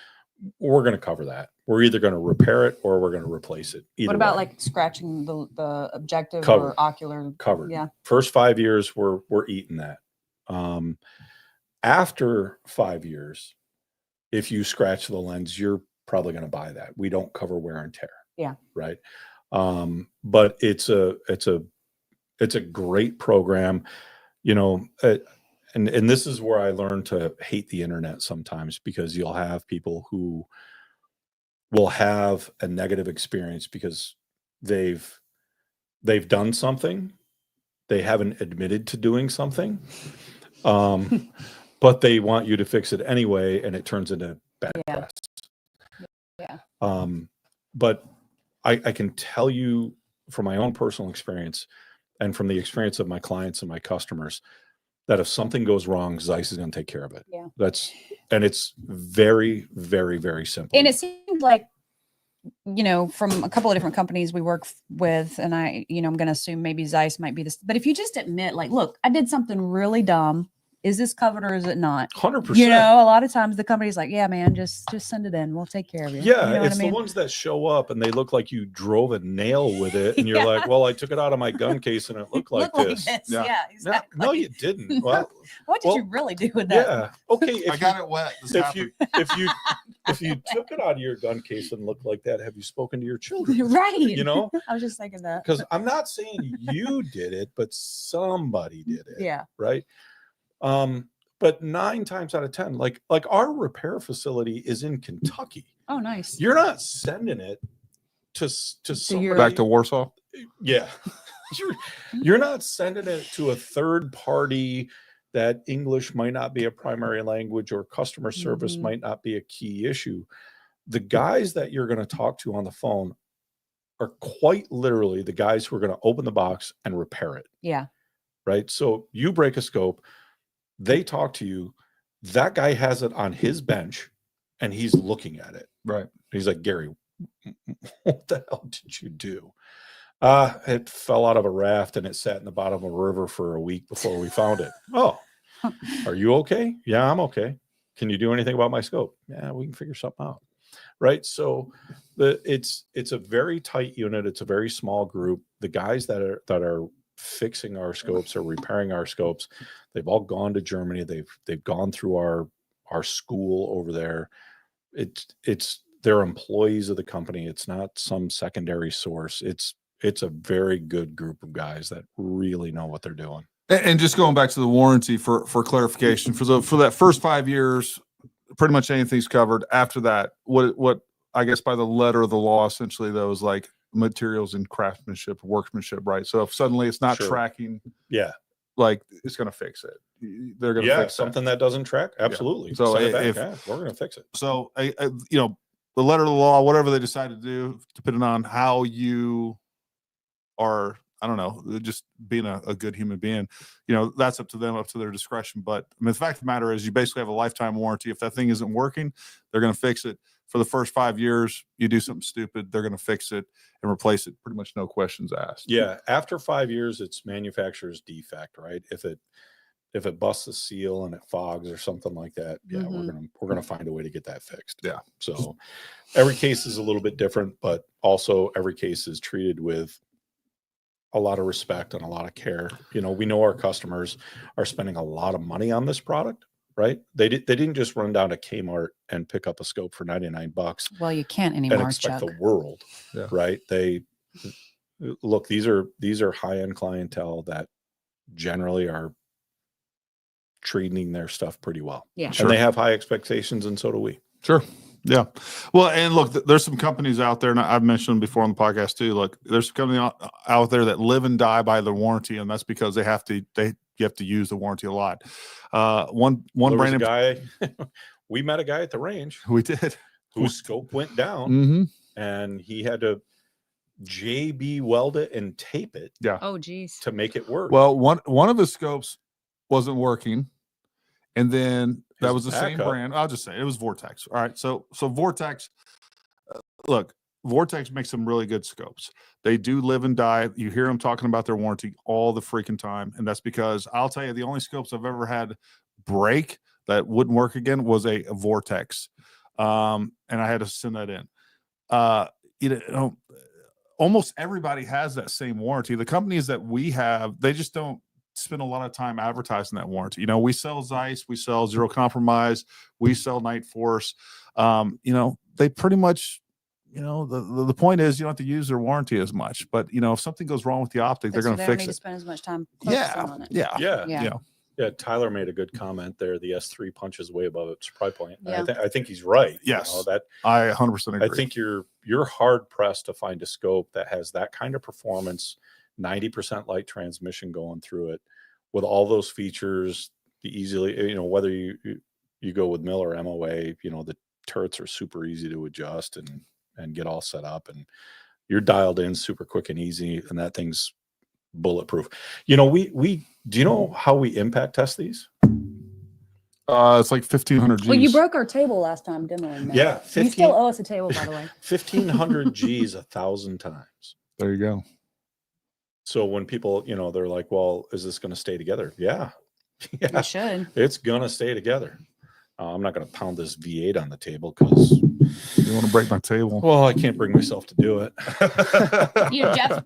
Speaker 2: we're going to cover that. We're either going to repair it or we're going to replace it. Either
Speaker 3: What about
Speaker 2: way.
Speaker 3: like scratching the objective
Speaker 2: Covered.
Speaker 3: or ocular?
Speaker 2: Covered.
Speaker 3: Yeah.
Speaker 2: First 5 years, we're eating that. After 5 years, if you scratch the lens, you're probably going to buy that. We don't cover wear and tear.
Speaker 3: Yeah.
Speaker 2: Right. But it's a great program, you know, and this is where I learned to hate the internet sometimes, because you'll have people who will have a negative experience because they've done something, they haven't admitted to doing something, but they want you to fix it anyway, and it turns into bad press.
Speaker 3: Yeah.
Speaker 2: But I can tell you from my own personal experience and from the experience of my clients and my customers that if something goes wrong, Zeiss is going to take care of it.
Speaker 3: Yeah.
Speaker 2: And it's very, very, very simple.
Speaker 3: And it seems like, you know, from a couple of different companies we work with, and I'm going to assume maybe Zeiss might be this, but if you just admit, like, look, I did something really dumb. Is this covered or is it not?
Speaker 2: 100%.
Speaker 3: You know, a lot of times the company's like, yeah, man, just send it in. We'll take care of you.
Speaker 2: Yeah,
Speaker 3: you know
Speaker 2: it's
Speaker 3: what I mean?
Speaker 2: the ones that show up and they look like you drove a nail with it, and you're
Speaker 3: Yeah.
Speaker 2: like, "Well, I took it out of my gun case and it looked like this."
Speaker 1: Yeah.
Speaker 3: Yeah, exactly.
Speaker 2: No, you didn't. Well,
Speaker 3: What did you really do with that?
Speaker 2: yeah, okay.
Speaker 1: I got it wet. This happened.
Speaker 2: If you took it out of your gun case and looked like that, have you spoken to your children?
Speaker 3: Right.
Speaker 2: You know,
Speaker 3: I was just thinking that.
Speaker 2: because I'm not saying you did it, but somebody did it.
Speaker 3: Yeah.
Speaker 2: Right. But 9 times out of 10, like our repair facility is in Kentucky.
Speaker 3: Oh, nice.
Speaker 2: You're not sending it to somebody.
Speaker 1: Back to Warsaw.
Speaker 2: Yeah. You're not sending it to a third party that English might not be a primary language or customer service
Speaker 3: Mhm.
Speaker 2: might not be a key issue. The guys that you're going to talk to on the phone are quite literally the guys who are going to open the box and repair it.
Speaker 3: Yeah.
Speaker 2: Right. So you break a scope, they talk to you, that guy has it on his bench and he's looking at it.
Speaker 1: Right.
Speaker 2: He's like, "Gary, what the hell did you do?" It fell out of a raft and it sat in the bottom of a river for a week before we found it. "Oh, are you okay?" "Yeah, I'm okay." "Can you do anything about my scope?" "Yeah, we can figure something out." Right. So it's a very tight unit. It's a very small group. The guys that are fixing our scopes or repairing our scopes, they've all gone to Germany. They've gone through our school over there. They're employees of the company. It's not some secondary source. It's a very good group of guys that really know what they're doing.
Speaker 1: And just going back to the warranty for clarification, for that first 5 years, pretty much anything's covered. After that, what I guess by the letter of the law, essentially, though, is like materials and craftsmanship, workmanship, right? So if suddenly it's not
Speaker 2: Sure.
Speaker 1: tracking,
Speaker 2: Yeah.
Speaker 1: like it's going to fix it. They're going to fix
Speaker 2: something that doesn't track. Absolutely.
Speaker 1: So
Speaker 2: Send it back.
Speaker 1: if-
Speaker 2: Yeah, we're going to fix it.
Speaker 1: So, you know, the letter of the law, whatever they decide to do, depending on how you are, I don't know, just being a good human being, you know, that's up to them, up to their discretion. But I mean, the fact of the matter is you basically have a lifetime warranty. If that thing isn't working, they're going to fix it. for the first 5 years. You do something stupid, they're going to fix it and replace it. Pretty much no questions asked.
Speaker 2: Yeah. After 5 years, it's manufacturer's defect, right? If it busts a seal and it fogs or something like that, yeah, we're gonna find a way to get that fixed.
Speaker 1: Yeah.
Speaker 2: So every case is a little bit different, but also every case is treated with a lot of respect and a lot of care. You know, we know our customers are spending a lot of money on this product, right? They didn't just run down to Kmart and pick up a scope for $99.
Speaker 3: Well, you can't
Speaker 2: And
Speaker 3: anymore,
Speaker 2: expect
Speaker 3: Chuck.
Speaker 2: the world,
Speaker 1: Yeah.
Speaker 2: right? They look, these are high-end clientele that generally are treating their stuff pretty well.
Speaker 3: Yeah.
Speaker 1: Sure.
Speaker 2: And they have high expectations, and so do we.
Speaker 1: Sure. Yeah. Well, and look, there's some companies out there, and I've mentioned them before on the podcast too. Look, there's some companies out there that live and die by the warranty, and that's because you have to use the warranty a lot. One
Speaker 2: There was
Speaker 1: brand
Speaker 2: a guy, we met a guy at the range
Speaker 1: we did
Speaker 2: whose scope went down,
Speaker 1: Mm-hmm.
Speaker 2: and he had to JB weld it and tape it
Speaker 3: Oh, geez.
Speaker 2: to make it work.
Speaker 1: Well, one of his scopes wasn't working, and then that
Speaker 2: His
Speaker 1: was the same
Speaker 2: backup.
Speaker 1: brand. I'll just say it was Vortex. All right, so Vortex. Look, Vortex makes some really good scopes. They do live and die. You hear them talking about their warranty all the freaking time, and that's because I'll tell you, the only scopes I've ever had break that wouldn't work again was a Vortex, and I had to send that in. You know, almost everybody has that same warranty. The companies that we have, they just don't spend a lot of time advertising that warranty. You know, we sell Zeiss, we sell Zero Compromise, we sell Night Force. You know, they pretty much, you know, the point is you don't have to use their warranty as much. But you know, if something goes wrong with the optic, they're going to
Speaker 3: They don't
Speaker 1: fix
Speaker 3: need to
Speaker 1: it.
Speaker 3: spend as much time
Speaker 1: Yeah,
Speaker 3: focusing on it.
Speaker 1: yeah,
Speaker 2: yeah.
Speaker 3: Yeah.
Speaker 2: Yeah, Tyler made a good comment there. The S3 punches way above its supply point.
Speaker 3: Yeah.
Speaker 2: I think he's right.
Speaker 1: Yes.
Speaker 2: You know, that
Speaker 1: I 100% agree.
Speaker 2: I think you're hard pressed to find a scope that has that kind of performance, 90% light transmission going through it, with all those features. The easily, you know, whether you go with Mill or MOA, you know, the turrets are super easy to adjust and get all set up, and you're dialed in super quick and easy, and that thing's bulletproof. You know, we do you know how we impact test these?
Speaker 1: It's like 1,500 Gs.
Speaker 3: Well, you broke our table last time demoing that.
Speaker 2: Yeah,
Speaker 3: You still owe us a table, by the way.
Speaker 2: 1,500 Gs 1,000 times.
Speaker 1: There you go.
Speaker 2: So when people, you know, they're like, well, is this going to stay together? Yeah. Yeah,
Speaker 3: You should.
Speaker 2: it's going to stay together. I'm not going to pound this V8 on the table because,
Speaker 1: You want to break my table?
Speaker 2: well, I can't bring myself to do it.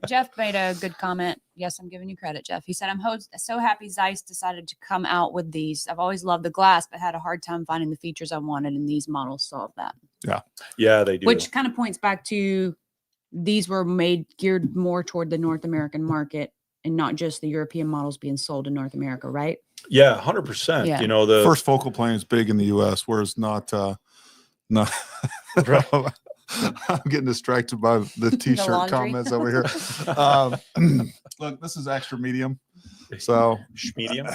Speaker 3: Jeff made a good comment. Yes, I'm giving you credit, Jeff. He said, I'm so happy Zeiss decided to come out with these. I've always loved the glass, but had a hard time finding the features I wanted, and these models solve that.
Speaker 2: Yeah, they do.
Speaker 3: Which kind of points back to these were geared more toward the North American market and not just the European models being sold in North America, right?
Speaker 2: Yeah, 100%.
Speaker 3: Yeah.
Speaker 2: You know, the
Speaker 1: First focal plane is big in the U.S., whereas not.
Speaker 2: Right.
Speaker 1: I'm getting distracted by the t-shirt
Speaker 3: laundry.
Speaker 1: comments over here. Look, this is extra medium, so
Speaker 2: medium.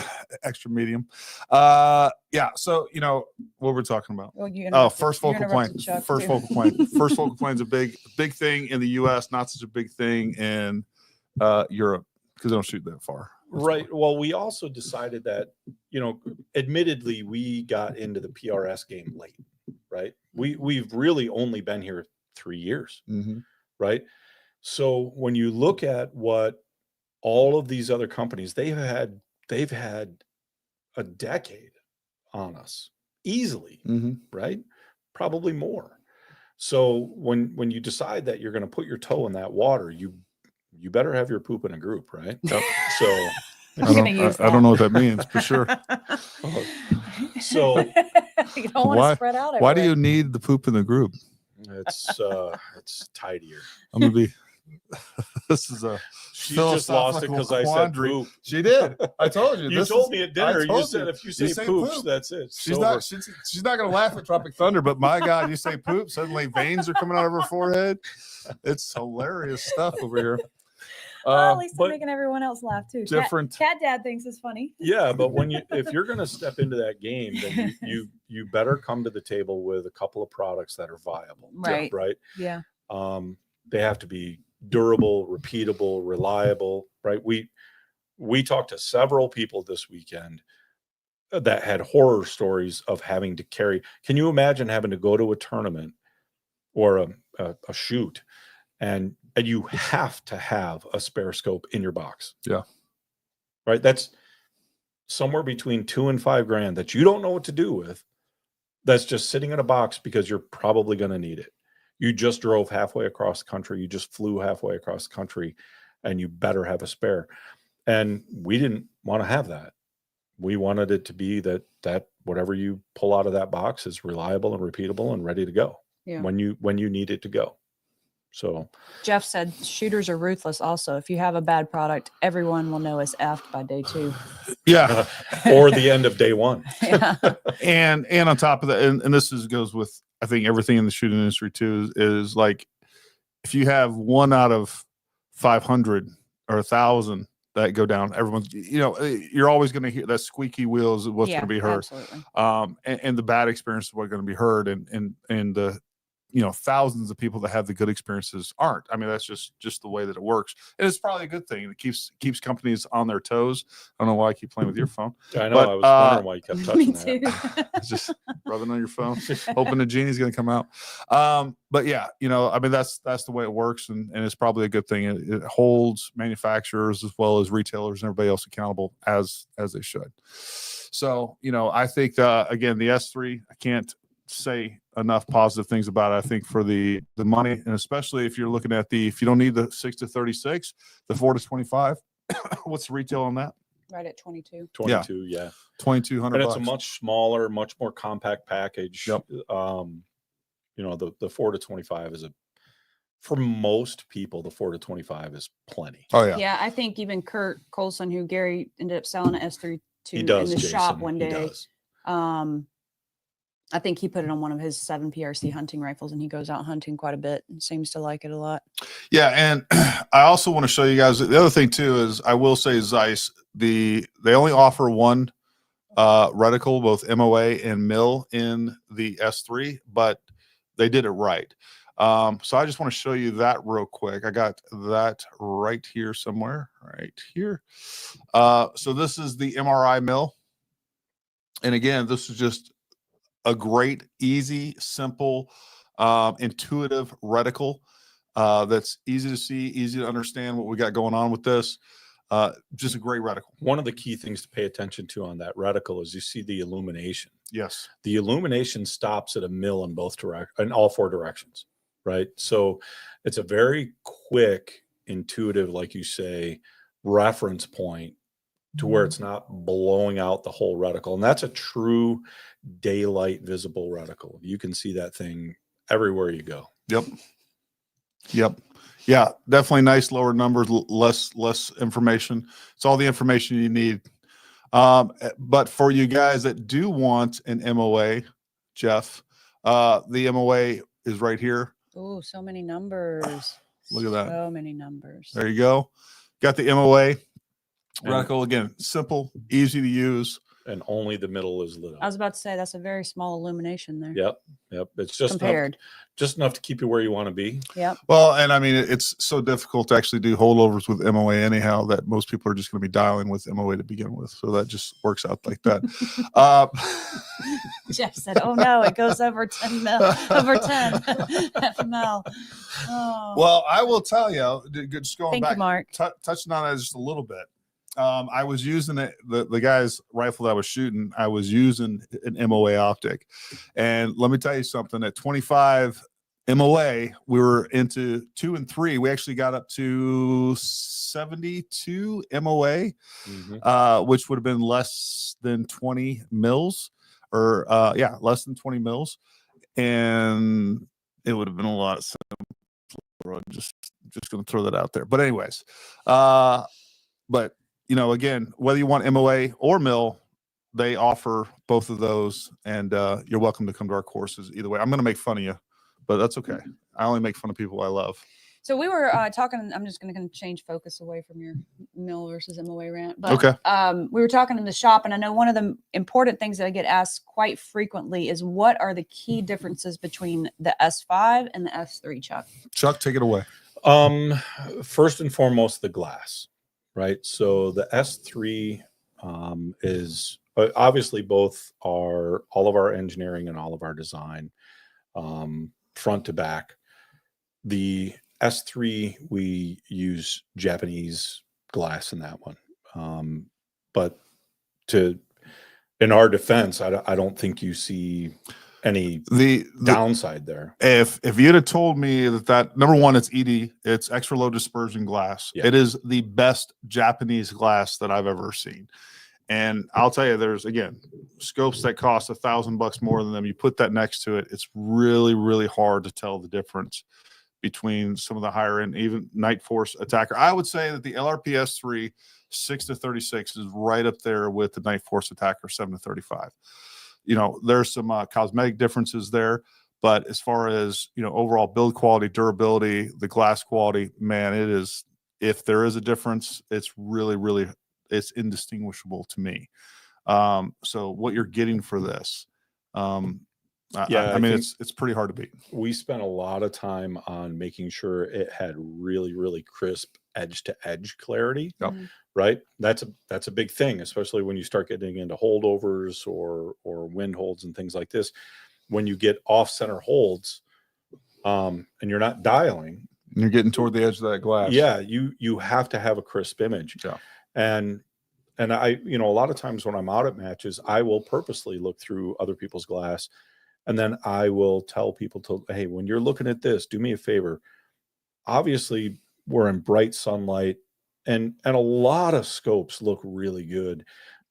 Speaker 1: extra medium. Yeah. So you know what we're talking about.
Speaker 3: Well,
Speaker 1: First focal plane. First focal plane. First focal plane is a big thing in the U.S. Not such a big thing in Europe because they don't shoot that far.
Speaker 2: Right. Well, we also decided that, you know, admittedly, we got into the PRS game late, right? We've really only been here 3 years,
Speaker 1: Mm-hmm.
Speaker 2: right? So when you look at what all of these other companies, they've had a decade on us easily,
Speaker 1: Mm-hmm.
Speaker 2: right? Probably more. So when you decide that you're going to put your toe in that water, you better have your poop in a group, right?
Speaker 1: Yep.
Speaker 2: So
Speaker 3: I'm gonna use
Speaker 1: I don't know what that means, for sure.
Speaker 2: So
Speaker 3: you don't want to spread out.
Speaker 1: Why do
Speaker 3: everywhere.
Speaker 1: you need the poop in the group?
Speaker 2: it's tidier.
Speaker 1: I'm gonna be. This is a.
Speaker 2: She just lost it because I said
Speaker 1: quandary.
Speaker 2: poop.
Speaker 1: She did. I told you.
Speaker 2: You told me at dinner. You said if you say poops,
Speaker 1: poop.
Speaker 2: that's it.
Speaker 1: She's not. She's not going to laugh at Tropic Thunder, but my God, you say poop, suddenly veins are coming out of her forehead. It's hilarious stuff over here.
Speaker 3: Well, at least
Speaker 2: but
Speaker 3: I'm making everyone else laugh too.
Speaker 1: different-
Speaker 3: Cat Dad thinks it's funny.
Speaker 2: Yeah, but if you're going to step into that game, then you better come to the table with a couple of products that are viable.
Speaker 3: Right.
Speaker 2: Right.
Speaker 3: Yeah.
Speaker 2: They have to be durable, repeatable, reliable. Right. We talked to several people this weekend that had horror stories of having to carry. Can you imagine having to go to a tournament or a shoot, and you have to have a spare scope in your box.
Speaker 1: Yeah.
Speaker 2: Right. That's somewhere between $2,000 and $5,000 that you don't know what to do with. That's just sitting in a box because you're probably going to need it. You just drove halfway across the country. You just flew halfway across the country, and you better have a spare. And we didn't want to have that. We wanted it to be that whatever you pull out of that box is reliable and repeatable and ready to go when you need it to go. So
Speaker 3: Jeff said shooters are ruthless. Also, if you have a bad product, everyone will know it's effed by day 2.
Speaker 1: Yeah.
Speaker 2: Or the end of day 1.
Speaker 3: Yeah.
Speaker 1: And on top of that, and this goes with, I think, everything in the shooting industry too, is like, if you have 1 out of 500 or 1,000 that go down, everyone's, you're always going to hear that squeaky wheel is what's going to be heard.
Speaker 3: Absolutely.
Speaker 1: And the bad experiences are going to be heard, and the thousands of people that have the good experiences aren't. I mean, that's just the way that it works. And it's probably a good thing. It keeps companies on their toes. I don't know why I keep playing with your phone.
Speaker 2: I know.
Speaker 1: But,
Speaker 2: I was wondering why you kept touching
Speaker 3: Me
Speaker 2: that.
Speaker 3: too.
Speaker 1: Just rubbing on your phone, hoping the genie's going to come out. But yeah, I mean, that's the way it works. And it's probably a good thing. It holds manufacturers as well as retailers and everybody else accountable as they should. So, I think, again, the S3, I can't say enough positive things about it. I think for the money, and especially if you're looking at if you don't need the 6-36, the 4-25, what's the retail on that?
Speaker 3: Right at 22.
Speaker 2: 22, yeah.
Speaker 1: $2,200.
Speaker 2: And it's a much smaller, much more compact package.
Speaker 1: Yep.
Speaker 2: The 4-25 is for most people, the 4-25 is plenty.
Speaker 1: Oh yeah.
Speaker 3: Yeah, I think even Kurt Colson, who Gary ended up selling an S3 to
Speaker 2: He does,
Speaker 3: in the shop
Speaker 2: Jason,
Speaker 3: one
Speaker 2: he
Speaker 3: day.
Speaker 2: does.
Speaker 3: I think he put it on one of his 7 PRC hunting rifles, and he goes out hunting quite a bit and seems to like it a lot.
Speaker 1: Yeah, and I also want to show you guys the other thing too is, I will say, Zeiss, they only offer one reticle, both MOA and MIL, in the S3, but they did it right. So I just want to show you that real quick. I got that right here somewhere, right here. So this is the MRI MIL, and again, this is just a great, easy, simple, intuitive reticle that's easy to see, easy to understand what we got going on with this. Just a great reticle.
Speaker 2: One of the key things to pay attention to on that reticle is you see the illumination.
Speaker 1: Yes.
Speaker 2: The illumination stops at a mil in in all 4 directions, right? So it's a very quick, intuitive, like you say, reference point to where it's not blowing out the whole reticle. And that's a true daylight visible reticle. You can see that thing everywhere you go.
Speaker 1: Yep. Yeah, definitely nice lower numbers, less information. It's all the information you need. But for you guys that do want an MOA, Jeff, the MOA is right here.
Speaker 3: Oh, so many numbers.
Speaker 1: Look at that.
Speaker 3: So many numbers.
Speaker 1: There you go. Got the MOA reticle, again, simple, easy to use.
Speaker 2: And only the middle is lit up.
Speaker 3: I was about to say that's a very small illumination there.
Speaker 2: Yep. It's just
Speaker 3: compared.
Speaker 2: Just enough to keep you where you want to be.
Speaker 3: Yep.
Speaker 1: Well, and I mean, it's so difficult to actually do holdovers with MOA anyhow that most people are just going to be dialing with MOA to begin with. So that just works out like that.
Speaker 3: Jeff said, "Oh no, it goes over 10 mil, over 10 FML." Oh.
Speaker 1: Well, I will tell you, just going
Speaker 3: Thank
Speaker 1: back,
Speaker 3: you, Mark.
Speaker 1: Touching on that just a little bit. I was using the guy's rifle that I was shooting. I was using an MOA optic, and let me tell you something. At 25 MOA, we were into 2 and 3. We actually got up to 72 MOA, which would have been less than 20 mils, or less than 20 mils, and it would have been a lot simpler. Just going to throw that out there. But anyways, but again, whether you want MOA or MIL, they offer both of those, and you're welcome to come to our courses either way. I'm going to make fun of you, but that's okay. I only make fun of people I love.
Speaker 3: So we were talking. I'm just going to change focus away from your MIL versus MOA rant. But,
Speaker 1: okay.
Speaker 3: We were talking in the shop, and I know one of the important things that I get asked quite frequently is what are the key differences between the S5 and the S3, Chuck?
Speaker 1: Chuck, take it away.
Speaker 2: First and foremost, the glass. Right. So the S3 is obviously all of our engineering and all of our design front to back. The S3, we use Japanese glass in that one. But in our defense, I don't think you see any downside there.
Speaker 1: If you'd have told me that number one, it's ED, it's extra low dispersion glass.
Speaker 2: Yeah.
Speaker 1: It is the best Japanese glass that I've ever seen. And I'll tell you, there's, again, scopes that cost $1,000 more than them. You put that next to it, it's really, really hard to tell the difference between some of the higher end, even Night Force Attacker. I would say that the LRPS3 6-36 is right up there with the Night Force Attacker 7-35. You know, there's some cosmetic differences there, but as far as, you know, overall build quality, durability, the glass quality, man, it is, if there is a difference, it's really, really, it's indistinguishable to me. So what you're getting for this, I mean, it's pretty hard to beat.
Speaker 2: We spent a lot of time on making sure it had really, really crisp edge to edge clarity.
Speaker 1: Yep.
Speaker 2: Right. That's a big thing, especially when you start getting into holdovers or wind holds and things like this. When you get off center holds, and you're not dialing,
Speaker 1: and you're getting toward the edge of that glass.
Speaker 2: Yeah, you have to have a crisp image.
Speaker 1: Yeah.
Speaker 2: And I, you know, a lot of times when I'm out at matches, I will purposely look through other people's glass. And then I will tell people hey, when you're looking at this, do me a favor. Obviously, we're in bright sunlight, and a lot of scopes look really good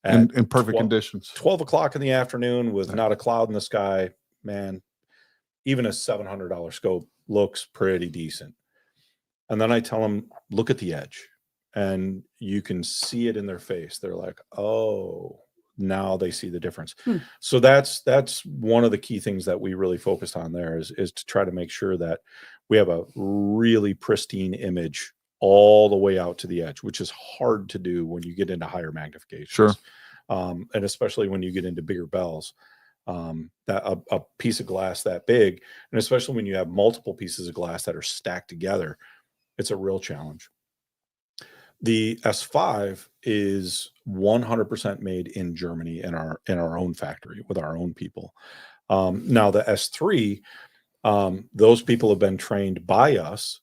Speaker 1: in perfect conditions.
Speaker 2: 12 o'clock in the afternoon with not a cloud in the sky, man, even a $700 scope looks pretty decent. And then I tell them, look at the edge, and you can see it in their face. They're like, oh, now they see the difference. So that's one of the key things that we really focused on there is to try to make sure that we have a really pristine image all the way out to the edge, which is hard to do when you get into higher magnification.
Speaker 1: Sure.
Speaker 2: And especially when you get into bigger bells, that a piece of glass that big, and especially when you have multiple pieces of glass that are stacked together, it's a real challenge. The S5 is 100% made in Germany in our own factory with our own people. Now the S3, those people have been trained by us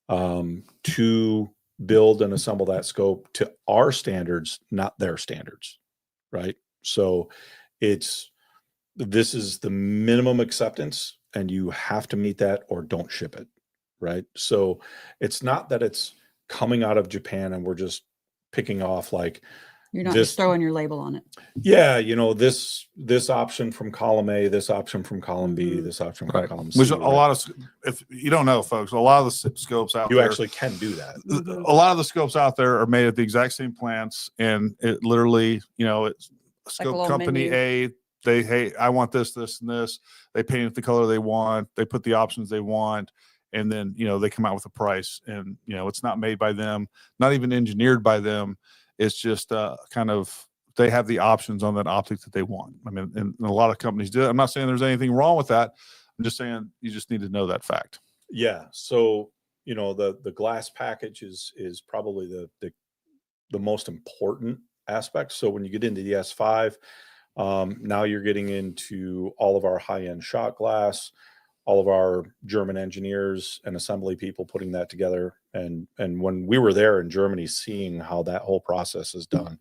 Speaker 2: to build and assemble that scope to our standards, not their standards, right? So this is the minimum acceptance, and you have to meet that or don't ship it, right? So it's not that it's coming out of Japan and we're just picking off like,
Speaker 3: you're not just throwing your label on it.
Speaker 2: Yeah, you know, this option from column A, this option from column B, this option from column C.
Speaker 1: Which a lot of, if you don't know, folks, a lot of the scopes out there,
Speaker 2: you actually can do that.
Speaker 1: A lot of the scopes out there are made at the exact same plants, and it literally, you know, it's scope
Speaker 3: like
Speaker 1: company
Speaker 3: menu.
Speaker 1: A. Hey, I want this, this, and this. They paint it the color they want. They put the options they want. And then, you know, they come out with a price, and, you know, it's not made by them, not even engineered by them. It's just kind of, they have the options on that optic that they want. I mean, and a lot of companies do it. I'm not saying there's anything wrong with that. I'm just saying you just need to know that fact.
Speaker 2: Yeah. So, you know, the glass package is probably the most important aspect. So when you get into the S5, now you're getting into all of our high-end shot glass, all of our German engineers and assembly people putting that together. And when we were there in Germany, seeing how that whole process is done,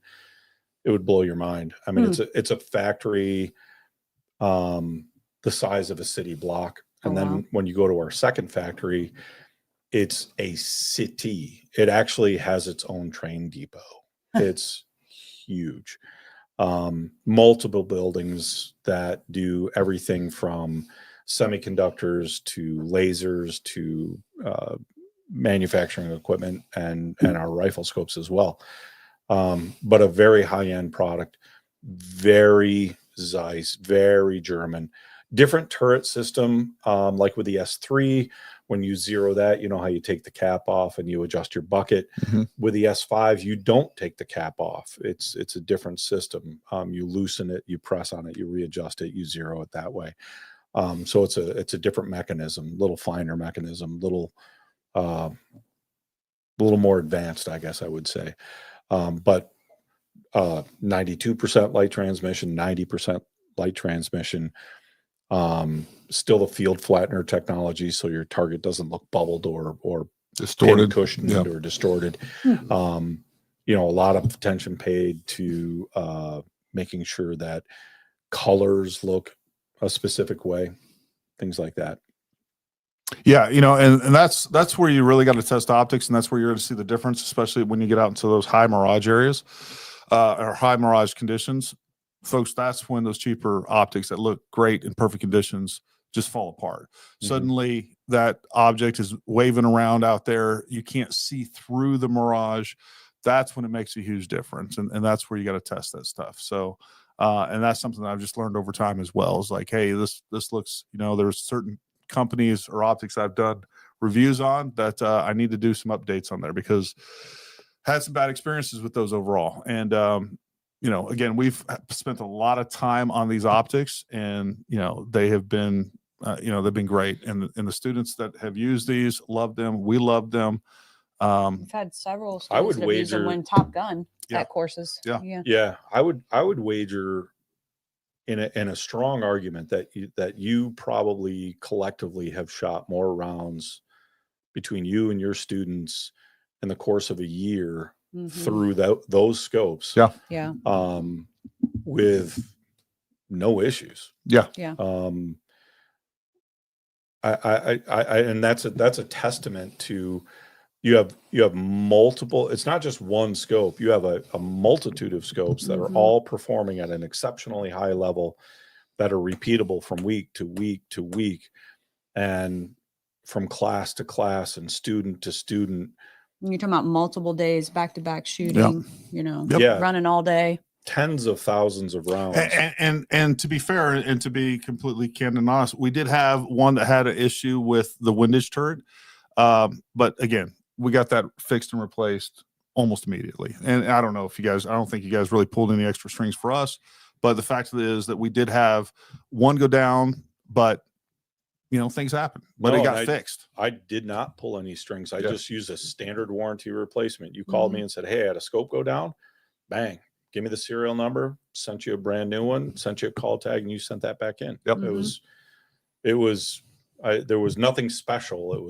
Speaker 2: it would blow your mind. I mean, it's a factory, the size of a city block. And then when you go to our second factory, it's a city. It actually has its own train depot. It's huge. Multiple buildings that do everything from semiconductors to lasers to manufacturing equipment and our rifle scopes as well. But a very high-end product, very Zeiss, very German. Different turret system, like with the S3, when you zero that, you know how you take the cap off and you adjust your bucket. With the S5, you don't take the cap off. It's a different system. You loosen it, you press on it, you readjust it, you zero it that way. So it's a different mechanism, little finer mechanism, little more advanced, I guess I would say. But 92% light transmission, 90% light transmission. Still the field flattener technology, so your target doesn't look bubbled or
Speaker 1: Distorted.
Speaker 2: cushioned
Speaker 1: Yeah.
Speaker 2: or distorted.
Speaker 3: Hmm.
Speaker 2: You know, a lot of attention paid to making sure that colors look a specific way, things like that.
Speaker 1: Yeah, you know, and that's where you really got to test optics, and that's where you're going to see the difference, especially when you get out into those high mirage areas or high mirage conditions. Folks, that's when those cheaper optics that look great in perfect conditions just fall apart. Suddenly that object is waving around out there. You can't see through the mirage. That's when it makes a huge difference. And that's where you got to test that stuff. So, and that's something that I've just learned over time as well. Is like, hey, this looks, you know, there's certain companies or optics I've done reviews on that I need to do some updates on there because had some bad experiences with those overall. And, you know, again, we've spent a lot of time on these optics, and, you know, they have been, you know, they've been great. And the students that have used these love them. We love them.
Speaker 3: We've had several
Speaker 2: I would
Speaker 3: students that have used them
Speaker 2: wager-
Speaker 3: when Top Gun
Speaker 1: Yeah.
Speaker 3: at courses.
Speaker 1: Yeah.
Speaker 2: Yeah, I would wager in a strong argument that you probably collectively have shot more rounds between you and your students in the course of a year
Speaker 3: Mhm.
Speaker 2: through those scopes.
Speaker 1: Yeah.
Speaker 3: Yeah.
Speaker 2: With no issues.
Speaker 1: Yeah.
Speaker 3: Yeah.
Speaker 2: And that's a testament to you have multiple, it's not just one scope, you have a multitude of scopes that are
Speaker 3: Mhm.
Speaker 2: all performing at an exceptionally high level that are repeatable from week to week to week and from class to class and student to student.
Speaker 3: When you're talking about multiple days back to back shooting, you know,
Speaker 1: Yep.
Speaker 2: Yeah,
Speaker 3: running all day.
Speaker 2: tens of thousands of rounds.
Speaker 1: And to be fair and to be completely candid and honest, we did have one that had an issue with the windage turret. But again, we got that fixed and replaced almost immediately. And I don't know if I don't think you guys really pulled any extra strings for us, but the fact of it is that we did have one go down, but you know, things happen, but
Speaker 2: No,
Speaker 1: it got
Speaker 2: and
Speaker 1: fixed.
Speaker 2: I did not pull any strings. I
Speaker 1: Yeah.
Speaker 2: just used a standard warranty replacement. You called me and said, hey, I had a scope go down. Bang. Give me the serial number, sent you a brand new one, sent you a call tag, and you sent that back in.
Speaker 1: Yep.
Speaker 2: There was nothing special. It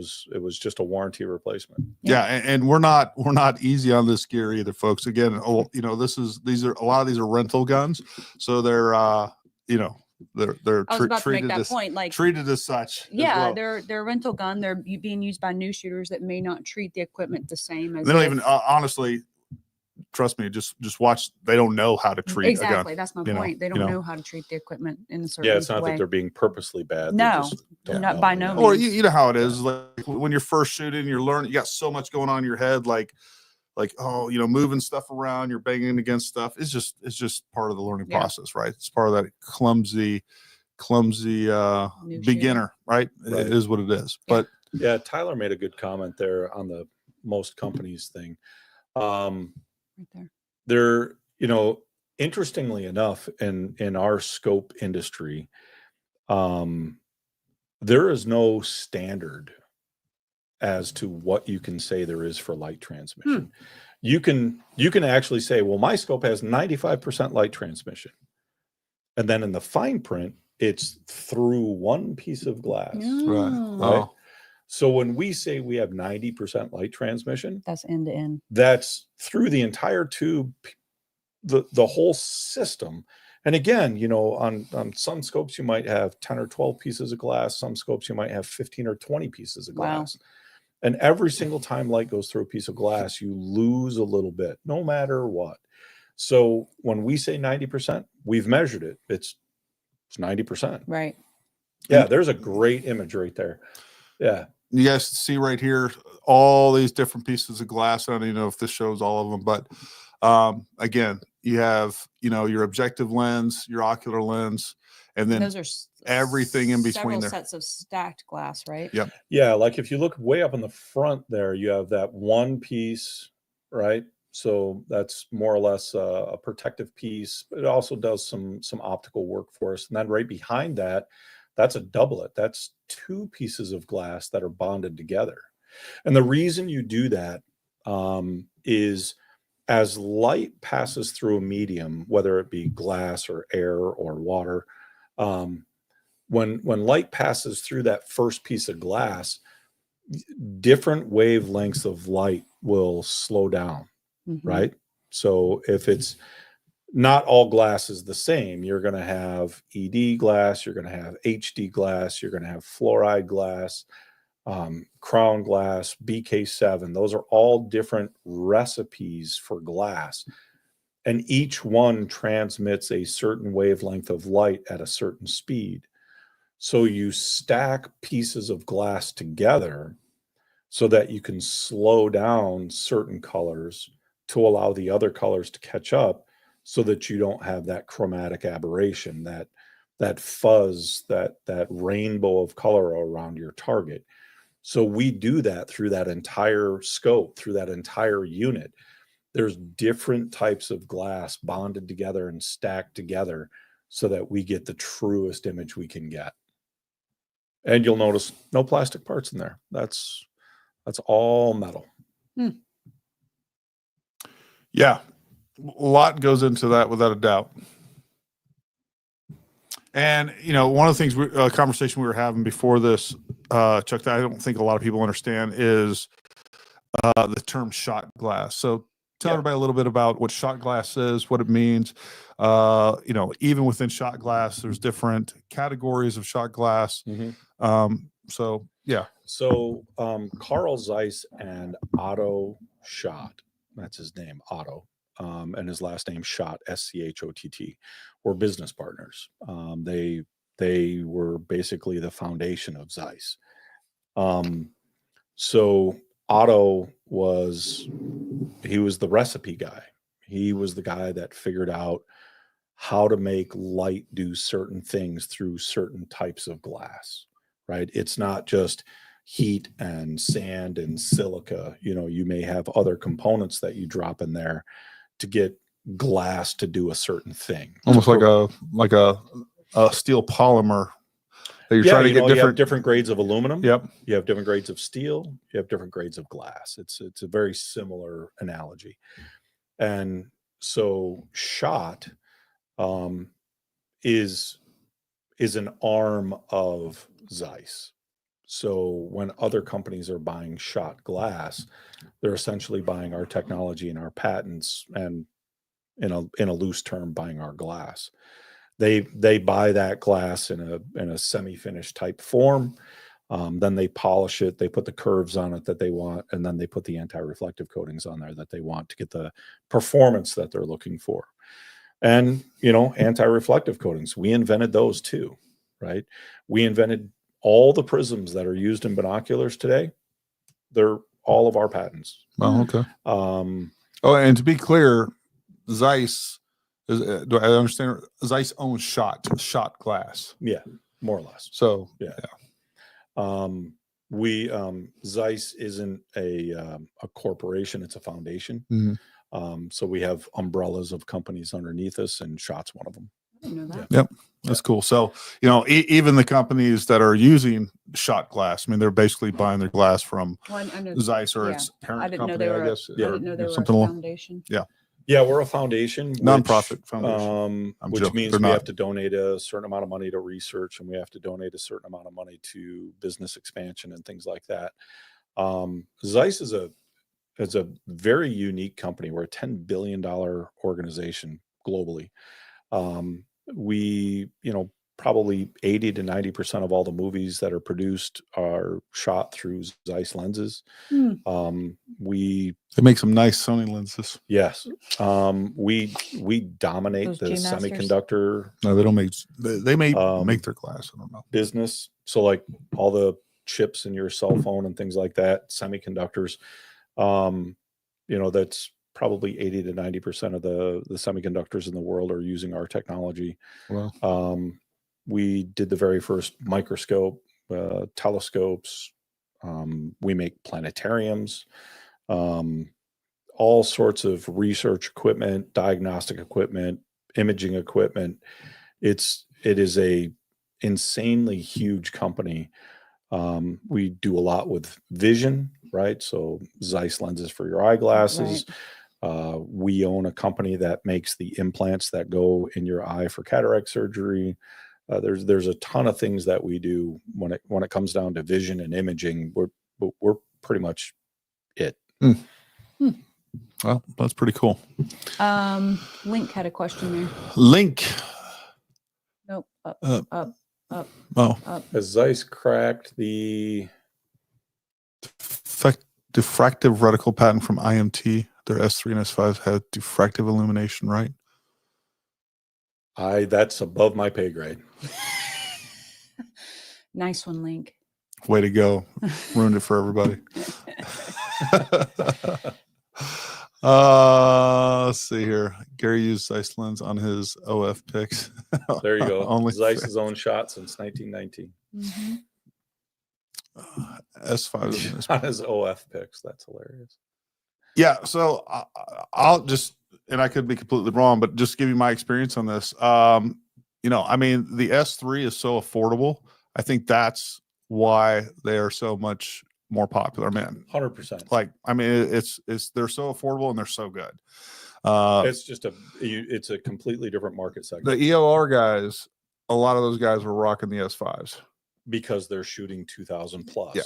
Speaker 2: was just a warranty replacement.
Speaker 1: Yeah. And we're not easy on this gear either, folks. Again, you know, a lot of these are rental guns. So they're, you know, they're
Speaker 3: I was about to make
Speaker 1: treated
Speaker 3: that
Speaker 1: as
Speaker 3: point. Like,
Speaker 1: treated as such. as
Speaker 3: yeah,
Speaker 1: well.
Speaker 3: they're a rental gun. They're being used by new shooters that may not treat the equipment the same as
Speaker 1: They don't
Speaker 3: if-
Speaker 1: even honestly, trust me, just watch. They don't know how to treat
Speaker 3: exactly.
Speaker 1: a gun.
Speaker 3: That's my
Speaker 1: you know,
Speaker 3: point. They
Speaker 1: you
Speaker 3: don't
Speaker 1: know.
Speaker 3: know how to treat the equipment in a certain
Speaker 2: Yeah, it's not
Speaker 3: way.
Speaker 2: that they're being purposely bad.
Speaker 3: No,
Speaker 2: They just don't
Speaker 3: not
Speaker 2: know,
Speaker 3: by
Speaker 2: you
Speaker 3: no
Speaker 2: know?
Speaker 1: Or
Speaker 3: means.
Speaker 1: you know how it is, like when you're first shooting, you're learning, you got so much going on in your head, like oh, you know, moving stuff around, you're banging against stuff. It's just part of the learning
Speaker 3: Yeah.
Speaker 1: process, right? It's part of that clumsy
Speaker 3: New
Speaker 1: beginner, right?
Speaker 2: Right.
Speaker 1: It is what it is.
Speaker 3: Yeah.
Speaker 1: But
Speaker 2: Yeah, Tyler made a good comment there on the most companies thing.
Speaker 3: Right there.
Speaker 2: There, you know, interestingly enough, in our scope industry, there is no standard as to what you can say there is for light transmission. You can actually say, well, my scope has 95% light transmission. And then in the fine print, it's through one piece of glass.
Speaker 1: right.
Speaker 3: Mm.
Speaker 2: Right.
Speaker 1: Oh,
Speaker 2: So when we say we have 90% light transmission,
Speaker 3: That's end to end.
Speaker 2: that's through the entire tube, the whole system. And again, you know, on some scopes, you might have 10 or 12 pieces of glass. Some scopes, you might have 15 or 20 pieces of
Speaker 3: Wow.
Speaker 2: glass. And every single time light goes through a piece of glass, you lose a little bit, no matter what. So when we say 90%, we've measured it. It's 90%.
Speaker 3: Right.
Speaker 2: Yeah, there's a great image right there. Yeah.
Speaker 1: you guys see right here all these different pieces of glass. I don't even know if this shows all of them, but again, you have, you know, your objective lens, your ocular lens, and then
Speaker 3: those are
Speaker 1: everything in between
Speaker 3: several
Speaker 1: there.
Speaker 3: sets of stacked glass, right?
Speaker 1: Yep.
Speaker 2: Yeah, like if you look way up in the front there, you have that one piece, right? So that's more or less a protective piece. It also does some optical work for us. And then right behind that, that's a doublet. That's two pieces of glass that are bonded together. And the reason you do that is as light passes through a medium, whether it be glass or air or water, when light passes through that first piece of glass, different wavelengths of light will slow down, right? So if it's not all glass is the same, you're going to have ED glass, you're going to have HD glass, you're going to have fluoride glass, crown glass, BK7. Those are all different recipes for glass. And each one transmits a certain wavelength of light at a certain speed. So you stack pieces of glass together so that you can slow down certain colors to allow the other colors to catch up, so that you don't have that chromatic aberration, that fuzz, that rainbow of color around your target. So we do that through that entire scope, through that entire unit. There's different types of glass bonded together and stacked together so that we get the truest image we can get. And you'll notice no plastic parts in there. That's all metal.
Speaker 1: Yeah. A lot goes into that without a doubt. And, you know, one of the things, conversation we were having before this, Chuck, that I don't think a lot of people understand is the term shot glass. So tell everybody a little bit about what shot glass is, what it means. You know, even within shot glass, there's different categories of shot glass. So, yeah.
Speaker 2: So Carl Zeiss and Otto Schott, that's his name, Otto, and his last name Schott, Schott, were business partners. They were basically the foundation of Zeiss. So Otto was the recipe guy. He was the guy that figured out how to make light do certain things through certain types of glass, right? It's not just heat and sand and silica. You know, you may have other components that you drop in there to get glass to do a certain thing.
Speaker 1: Almost like a steel polymer that you're trying to get
Speaker 2: you have different grades of aluminum.
Speaker 1: Yep.
Speaker 2: You have different grades of steel. You have different grades of glass. It's a very similar analogy. And so Schott is an arm of Zeiss. So when other companies are buying Schott glass, they're essentially buying our technology and our patents, and in a loose term, buying our glass. They buy that glass in a semi-finished type form. Then they polish it. They put the curves on it that they want, and then they put the anti-reflective coatings on there that they want to get the performance that they're looking for. And, you know, anti-reflective coatings, we invented those too, right? We invented all the prisms that are used in binoculars today. They're all of our patents.
Speaker 1: Oh, okay. And to be clear, Zeiss do I understand? Zeiss owns shot glass.
Speaker 2: Yeah, more or less.
Speaker 1: So
Speaker 2: Zeiss isn't a corporation; it's a foundation. So we have umbrellas of companies underneath us, and Schott's one of them.
Speaker 3: I didn't know that.
Speaker 1: Yep. That's cool. So, you know, even the companies that are using shot glass, I mean, they're basically buying their glass from Zeiss or its parent company, I guess.
Speaker 3: I didn't know they were
Speaker 1: something
Speaker 3: a foundation.
Speaker 2: Yeah, we're a foundation.
Speaker 1: Nonprofit foundation.
Speaker 2: Which means we have to donate a certain amount of money to research, and we have to donate a certain amount of money to business expansion and things like that. Zeiss is a very unique company. We're a $10 billion organization globally. We, you know, probably 80 to 90% of all the movies that are produced are shot through Zeiss lenses.
Speaker 1: They make some nice Sony lenses.
Speaker 2: Yes. We dominate
Speaker 3: Those
Speaker 2: the
Speaker 3: G-Masters?
Speaker 2: semiconductor.
Speaker 1: No, they don't make. They may make their glass. I don't know.
Speaker 2: Business. So like all the chips in your cell phone and things like that, semiconductors. You know, that's probably 80 to 90% of the semiconductors in the world are using our technology.
Speaker 1: Wow.
Speaker 2: We did the very first microscope, telescopes. We make planetariums, all sorts of research equipment, diagnostic equipment, imaging equipment. It is a insanely huge company. We do a lot with vision, right? So Zeiss lenses for your eyeglasses.
Speaker 3: Right.
Speaker 2: We own a company that makes the implants that go in your eye for cataract surgery. There's a ton of things that we do when it comes down to vision and imaging. We're pretty much it.
Speaker 1: Well, that's pretty cool.
Speaker 3: Link had a question there.
Speaker 1: Link.
Speaker 3: Nope. Up.
Speaker 1: Oh,
Speaker 3: Up.
Speaker 2: Has Zeiss cracked the
Speaker 1: diffractive reticle patent from IMT? Their S3 and S5 had diffractive illumination, right?
Speaker 2: That's above my pay grade.
Speaker 3: Nice one, Link.
Speaker 1: Way to go. Ruined it for everybody. Let's see here. Gary used Zeiss lens on his OF picks.
Speaker 2: There you go.
Speaker 1: Only
Speaker 2: Zeiss's own shot since 1919.
Speaker 1: S5
Speaker 2: On his OF picks. That's hilarious.
Speaker 1: Yeah, so I'll just, and I could be completely wrong, but just give you my experience on this. You know, I mean, the S3 is so affordable. I think that's why they are so much more popular, man.
Speaker 2: 100%.
Speaker 1: Like, I mean, it's they're so affordable and they're so good.
Speaker 2: It's just it's a completely different market segment.
Speaker 1: The EOR guys, a lot of those guys were rocking the S5s
Speaker 2: because they're shooting 2,000 plus.
Speaker 1: Yeah.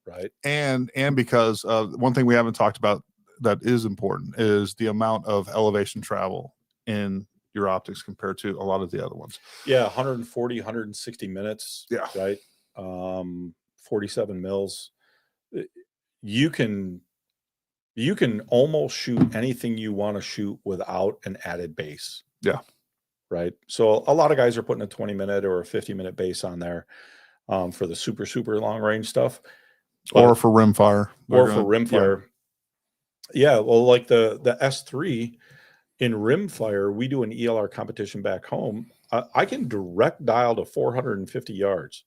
Speaker 2: Right.
Speaker 1: And because one thing we haven't talked about that is important is the amount of elevation travel in your optics compared to a lot of the other ones.
Speaker 2: Yeah, 140, 160 minutes.
Speaker 1: Yeah.
Speaker 2: Right. 47 mils. You can almost shoot anything you want to shoot without an added base.
Speaker 1: Yeah.
Speaker 2: Right. So a lot of guys are putting a 20-minute or a 50-minute base on there for the super long range stuff.
Speaker 1: Or for rimfire.
Speaker 2: Or for rimfire. Yeah. Well, like the S3 in rimfire, we do an ELR competition back home. I can direct dial to 450 yards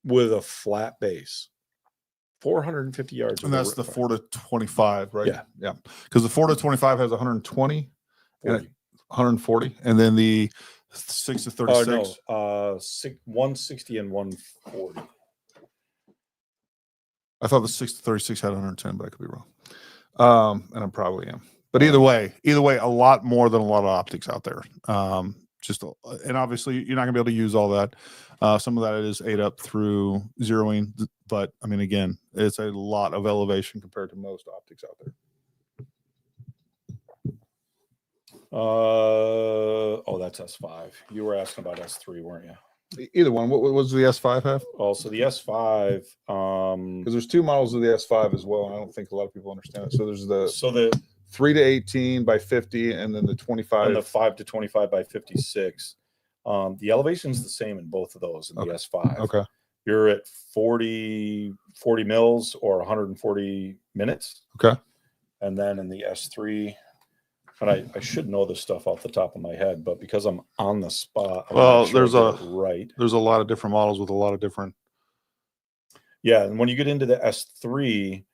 Speaker 2: with a flat base. 450 yards.
Speaker 1: And that's the 4-25, right?
Speaker 2: Yeah.
Speaker 1: Yeah. Because the 4-25 has 120 and 140. And then the 6-36.
Speaker 2: No, 160 and 140.
Speaker 1: I thought the 6-36 had 110, but I could be wrong. And I probably am. But either way, a lot more than a lot of optics out there. And obviously you're not gonna be able to use all that. Some of that is ate up through zeroing, but I mean, again, it's a lot of elevation compared to most optics out there.
Speaker 2: That's S5. You were asking about S3, weren't you?
Speaker 1: Either one. What was the S5 have?
Speaker 2: Oh, so the S5,
Speaker 1: because there's two models of the S5 as well, and I don't think a lot of people understand it. So there's the 3-18 by 50, and then the 25
Speaker 2: and the 5-25 by 56. The elevation's the same in both of those in the S5.
Speaker 1: Okay.
Speaker 2: You're at 40 mils or 140 minutes.
Speaker 1: Okay.
Speaker 2: And then in the S3, and I should know this stuff off the top of my head, but because I'm on the spot,
Speaker 1: there's a lot of different models with a lot of different.
Speaker 2: Yeah, and when you get into the S3,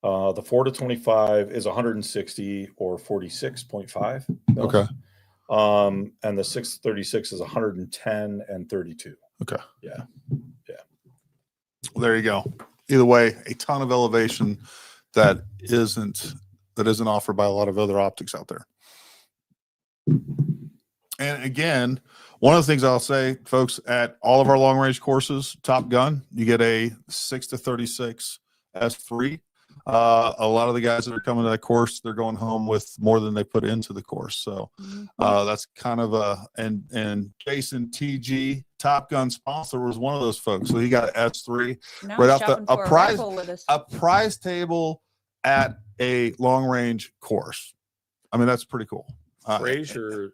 Speaker 2: the 4-25 is 160 or 46.5 mils.
Speaker 1: Okay.
Speaker 2: And the 6-36 is 110 and 32.
Speaker 1: Okay.
Speaker 2: Yeah.
Speaker 1: Well, there you go. Either way, a ton of elevation that isn't offered by a lot of other optics out there. And again, one of the things I'll say, folks, at all of our long range courses, Top Gun, you get a 6-36 S3. A lot of the guys that are coming to that course, they're going home with more than they put into the course. So that's kind of and Jason TG, Top Gun sponsor, was one of those folks. So he got an S3 right off a prize table at a long range course. I mean, that's pretty cool.
Speaker 2: Frazier,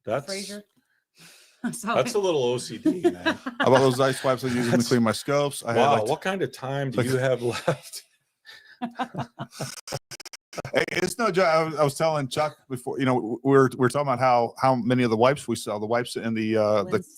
Speaker 2: that's
Speaker 3: Frazier.
Speaker 2: That's a little OCD, man.
Speaker 1: How about those Zeiss wipes I use to clean my scopes?
Speaker 2: What kind of time do you have left?
Speaker 1: It's no joke. I was telling Chuck before, we were talking about how many of the wipes we sell, the wipes and the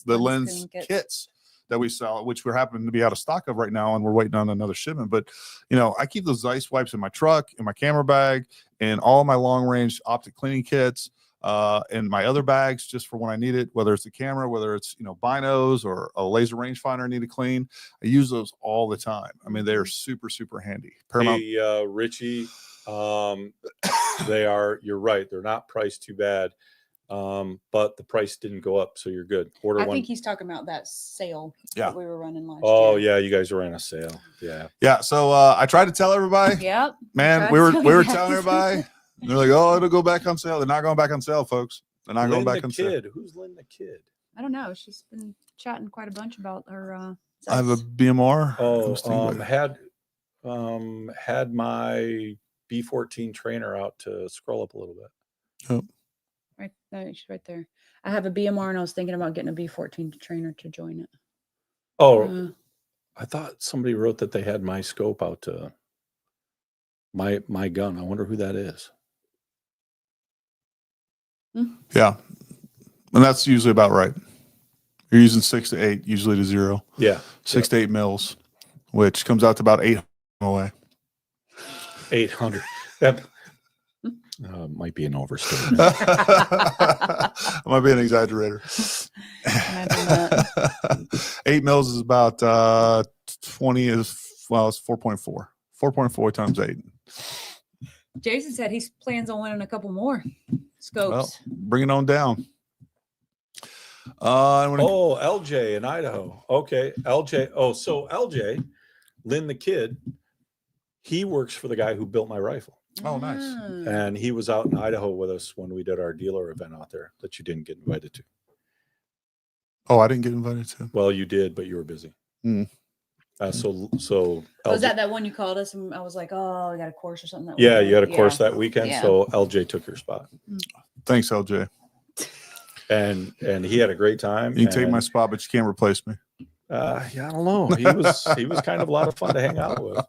Speaker 1: lens kits that we sell, which we're happening to be out of stock of right now, and we're waiting on another shipment. But I keep those Zeiss wipes in my truck, in my camera bag, and all of my long range optic cleaning kits, and my other bags just for when I need it, whether it's the camera, whether it's binos or a laser rangefinder I need to clean. I use those all the time. I mean, they're super handy. Paramount.
Speaker 2: Hey, Richie, you're right, they're not priced too bad. but the price didn't go up, so you're good. Order
Speaker 3: I
Speaker 2: one.
Speaker 3: think he's talking about that sale
Speaker 1: Yeah.
Speaker 3: that we were running last
Speaker 2: Oh
Speaker 3: year.
Speaker 2: yeah, you guys are in a sale. Yeah.
Speaker 1: Yeah. So I tried to tell everybody,
Speaker 3: Yep.
Speaker 1: man,
Speaker 3: tried
Speaker 1: we
Speaker 3: to
Speaker 1: were
Speaker 3: tell
Speaker 1: we
Speaker 3: you
Speaker 1: were
Speaker 3: guys.
Speaker 1: telling everybody. They're like, oh, it'll go back on sale. They're not going back on sale, folks. They're not going
Speaker 2: Lynn
Speaker 1: back
Speaker 2: the
Speaker 1: on sale.
Speaker 2: kid. Who's Lynn the kid?
Speaker 3: I don't know. She's been chatting quite a bunch about her.
Speaker 1: I have a
Speaker 3: Zeiss.
Speaker 1: BMR.
Speaker 2: Had my B14 trainer out to scroll up a little bit.
Speaker 3: Right there, she's right there. I have a BMR, and I was thinking about getting a B14 trainer to join it.
Speaker 2: Oh, I thought somebody wrote that they had my scope out to my gun. I wonder who that is.
Speaker 1: Yeah. And that's usually about right. You're using 6 to 8, usually to 0.
Speaker 2: Yeah.
Speaker 1: 6 to 8 mils, which comes out to about 8 away.
Speaker 2: 800. That might be an overstatement.
Speaker 1: I might be an exaggerator. 8 mils is about 20 is, well, it's 4.4. 4.4 times 8.
Speaker 3: Jason said he plans on winning a couple more scopes.
Speaker 1: Well, bring it on down.
Speaker 2: LJ in Idaho. Okay. LJ. Oh, so LJ, Lynn the kid, he works for the guy who built my rifle.
Speaker 1: Oh, nice.
Speaker 2: And he was out in Idaho with us when we did our dealer event out there that you didn't get invited to.
Speaker 1: Oh, I didn't get invited to.
Speaker 2: Well, you did, but you were busy. So
Speaker 3: was that one you called us and I was like, oh, I got a course or something? That
Speaker 2: yeah,
Speaker 3: weekend?
Speaker 2: you had a course that weekend.
Speaker 3: Yeah.
Speaker 2: So LJ took your spot.
Speaker 1: Thanks, LJ.
Speaker 2: And he had a great time.
Speaker 1: You can take my spot, but you can't replace me.
Speaker 2: Yeah, I don't know. He was kind of a lot of fun to hang out with.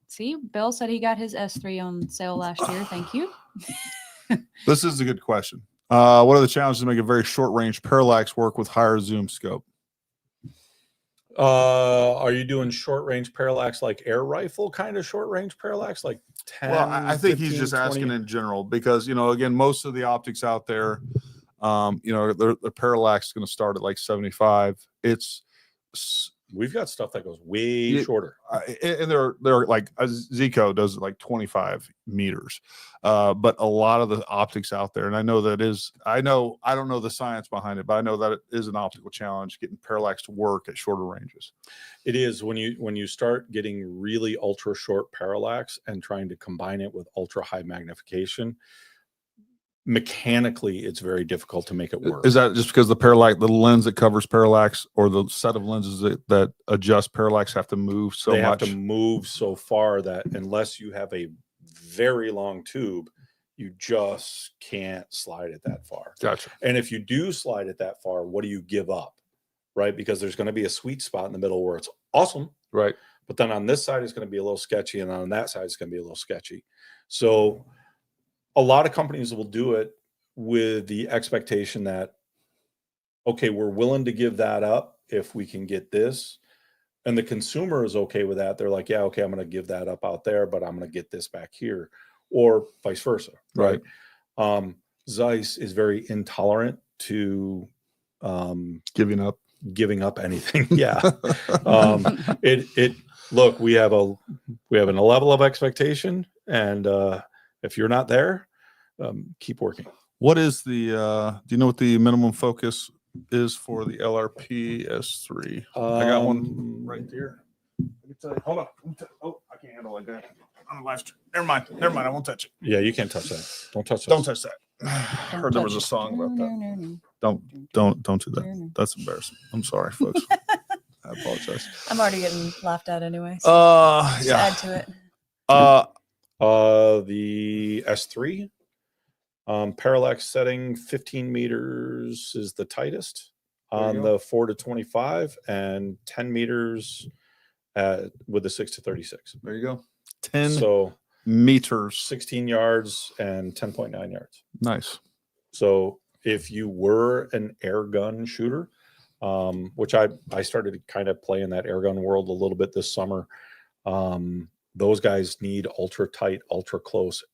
Speaker 3: See, Bill said he got his S3 on sale last year. Thank you.
Speaker 1: This is a good question. What are the challenges to make a very short range parallax work with higher zoom scope?
Speaker 2: Are you doing short range parallax like air rifle kind of short range parallax like 10?
Speaker 1: Well, I think
Speaker 2: 15,
Speaker 1: he's just
Speaker 2: 20?
Speaker 1: asking in general because, again, most of the optics out there, the parallax is going to start at like 75.
Speaker 2: We've got stuff that goes way shorter.
Speaker 1: And they're like Zico does it like 25 meters. But a lot of the optics out there, and I know I don't know the science behind it, but I know that it is an optical challenge getting parallax to work at shorter ranges.
Speaker 2: It is when you start getting really ultra short parallax and trying to combine it with ultra high magnification. Mechanically, it's very difficult to make it work.
Speaker 1: Is that just because the lens that covers parallax or the set of lenses that adjust parallax have to move so much?
Speaker 2: They have to move so far that unless you have a very long tube, you just can't slide it that far.
Speaker 1: Gotcha.
Speaker 2: And if you do slide it that far, what do you give up? Right? Because there's going to be a sweet spot in the middle where it's awesome.
Speaker 1: Right.
Speaker 2: But then on this side, it's going to be a little sketchy. And on that side, it's going to be a little sketchy. So a lot of companies will do it with the expectation that, okay, we're willing to give that up if we can get this. And the consumer is okay with that. They're like, yeah, okay, I'm going to give that up out there, but I'm going to get this back here, or vice versa. Right. Zeiss is very intolerant to
Speaker 1: giving up
Speaker 2: anything. Yeah. Look, we have a level of expectation, and if you're not there, keep working.
Speaker 1: What is the do you know what the minimum focus is for the LRP S3? I got one right there. Let me tell you. Hold on. Oh, I can't handle it like that. On the live stream. Never mind. I won't touch it.
Speaker 2: Yeah, you can't touch that. Don't touch that.
Speaker 1: Don't touch that. I heard there was a song about that. Don't do that. That's embarrassing. I'm sorry, folks. I apologize.
Speaker 3: I'm already getting laughed at anyway.
Speaker 1: Yeah.
Speaker 3: Add to it.
Speaker 2: The S3 parallax setting 15 meters is the tightest on the 4 to 25 and 10 meters with the 6 to 36.
Speaker 1: There you go. 10
Speaker 2: meters, 16 yards and 10.9 yards.
Speaker 1: Nice.
Speaker 2: So if you were an air gun shooter, which I started to kind of play in that air gun world a little bit this summer, those guys need ultra tight, ultra close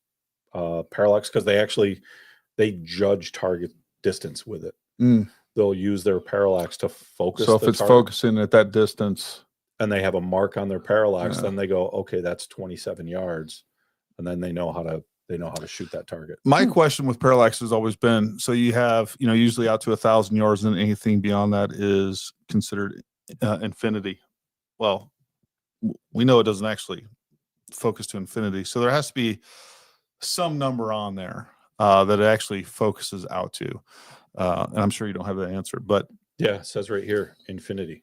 Speaker 2: parallax because they judge target distance with it. They'll use their parallax to focus.
Speaker 1: So if it's focusing at that distance
Speaker 2: and they have a mark on their parallax, then they go, okay, that's 27 yards. And then they know how to they know how to shoot that target.
Speaker 1: My question with parallax has always been, so you have, usually out to 1,000 yards, and anything beyond that is considered infinity. Well, we know it doesn't actually focus to infinity. So there has to be some number on there that it actually focuses out to. And I'm sure you don't have the answer, but
Speaker 2: yeah, it says right here, infinity.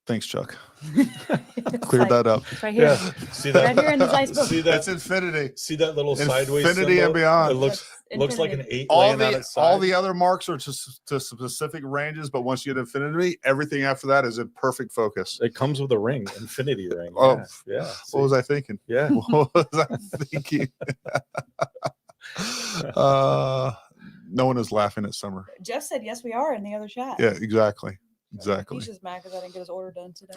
Speaker 1: Thanks, Chuck.
Speaker 3: It's
Speaker 1: Cleared that up.
Speaker 3: It's right here.
Speaker 2: Yeah, see that?
Speaker 3: Right here in the Zeiss book.
Speaker 2: See
Speaker 1: That's
Speaker 2: that?
Speaker 1: infinity.
Speaker 2: See that little sideways
Speaker 1: Infinity
Speaker 2: symbol?
Speaker 1: and beyond.
Speaker 2: It looks
Speaker 3: That's
Speaker 2: like an
Speaker 3: infinity.
Speaker 2: 8
Speaker 1: All
Speaker 2: laying on
Speaker 1: the
Speaker 2: its side.
Speaker 1: all the other marks are to specific ranges, but once you get infinity, everything after that is in perfect focus.
Speaker 2: It comes with a ring, infinity ring.
Speaker 1: Oh,
Speaker 2: yeah.
Speaker 1: What was I thinking?
Speaker 2: Yeah.
Speaker 1: What was I thinking? No one is laughing at Summer.
Speaker 3: Jeff said, yes, we are in the other chat.
Speaker 1: Yeah, exactly. Exactly.
Speaker 3: He's just mad because I didn't get his order done today.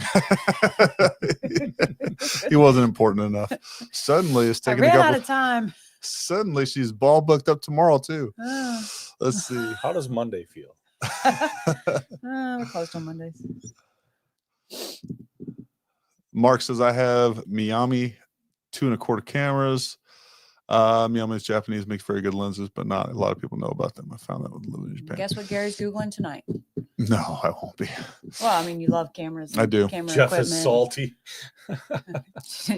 Speaker 1: He wasn't important enough. Suddenly it's
Speaker 3: I
Speaker 1: taking a
Speaker 3: ran out
Speaker 1: couple.
Speaker 3: of time.
Speaker 1: Suddenly she's ball booked up tomorrow too.
Speaker 3: Oh.
Speaker 1: Let's see.
Speaker 2: How does Monday feel?
Speaker 3: We're closed on Mondays.
Speaker 1: Mark says I have Miami 2.25 cameras. Miami is Japanese, makes very good lenses, but not a lot of people know about them. I found that with living in Japan.
Speaker 3: Guess what Gary's Googling tonight?
Speaker 1: No, I won't be.
Speaker 3: Well, I mean, you love cameras. And
Speaker 1: I do.
Speaker 3: Camera
Speaker 2: Jeff
Speaker 3: equipment.
Speaker 2: is salty.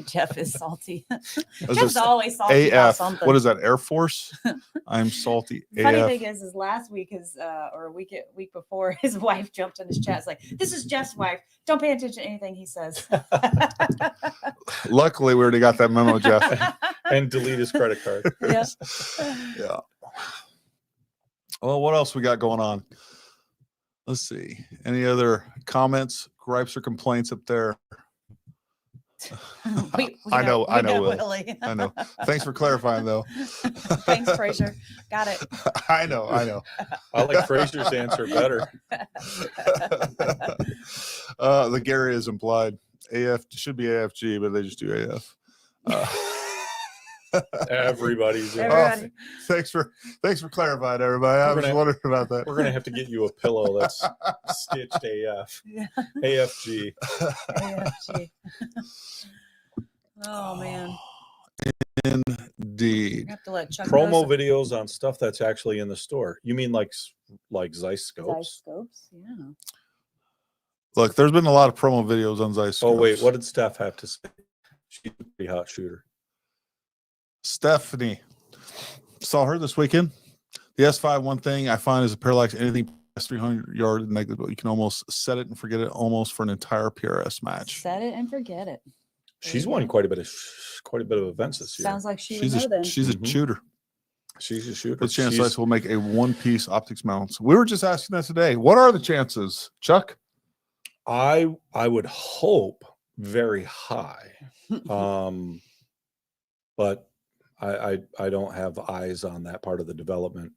Speaker 3: Jeff is salty.
Speaker 1: Is
Speaker 3: Jeff's
Speaker 1: this
Speaker 3: always salty about
Speaker 1: AF.
Speaker 3: something.
Speaker 1: What is that? Air Force? I'm salty.
Speaker 3: Funny
Speaker 1: AF.
Speaker 3: thing is last week or a week before, his wife jumped in his chat. It's like, this is Jeff's wife. Don't pay attention to anything he says.
Speaker 1: Luckily, we already got that memo, Jeff.
Speaker 2: And delete his credit card.
Speaker 3: Yeah.
Speaker 1: Yeah. Well, what else we got going on? Let's see. Any other comments, gripes, or complaints up there? I know, Will.
Speaker 3: Willie.
Speaker 1: I know. Thanks for clarifying, though.
Speaker 3: Thanks, Fraser. Got it.
Speaker 1: I know.
Speaker 2: I like Fraser's answer better.
Speaker 1: The Gary is implied. AF should be AFG, but they just do AF.
Speaker 2: Everybody's in.
Speaker 3: Everybody.
Speaker 1: Thanks for clarifying, everybody. I was wondering about that.
Speaker 2: We're gonna have to get you a pillow that's stitched AF.
Speaker 3: Yeah.
Speaker 2: AFG.
Speaker 3: AFG. Oh man.
Speaker 1: Indeed.
Speaker 3: You have to let Chuck
Speaker 2: Promo
Speaker 3: know
Speaker 2: videos on stuff that's actually in the store. You mean like Zeiss scopes?
Speaker 3: Zeiss scopes. Yeah.
Speaker 1: Look, there's been a lot of promo videos on Zeiss.
Speaker 2: Oh wait,
Speaker 1: scopes.
Speaker 2: what did Steph have to say? She's a pretty hot shooter.
Speaker 1: Stephanie, saw her this weekend. The S5, one thing I find is a parallax, anything past 300 yards negligible. You can almost set it and forget it almost for an entire PRS match.
Speaker 3: Set it and forget it.
Speaker 2: She's won quite a bit of events this year.
Speaker 3: Sounds like she
Speaker 1: She's
Speaker 3: would know then.
Speaker 1: she's a shooter.
Speaker 2: She's a shooter.
Speaker 1: With chance
Speaker 2: She's-
Speaker 1: Zeiss will make a one-piece optics mounts. We were just asking that today. What are the chances, Chuck?
Speaker 2: I would hope very high, but I don't have eyes on that part of the development.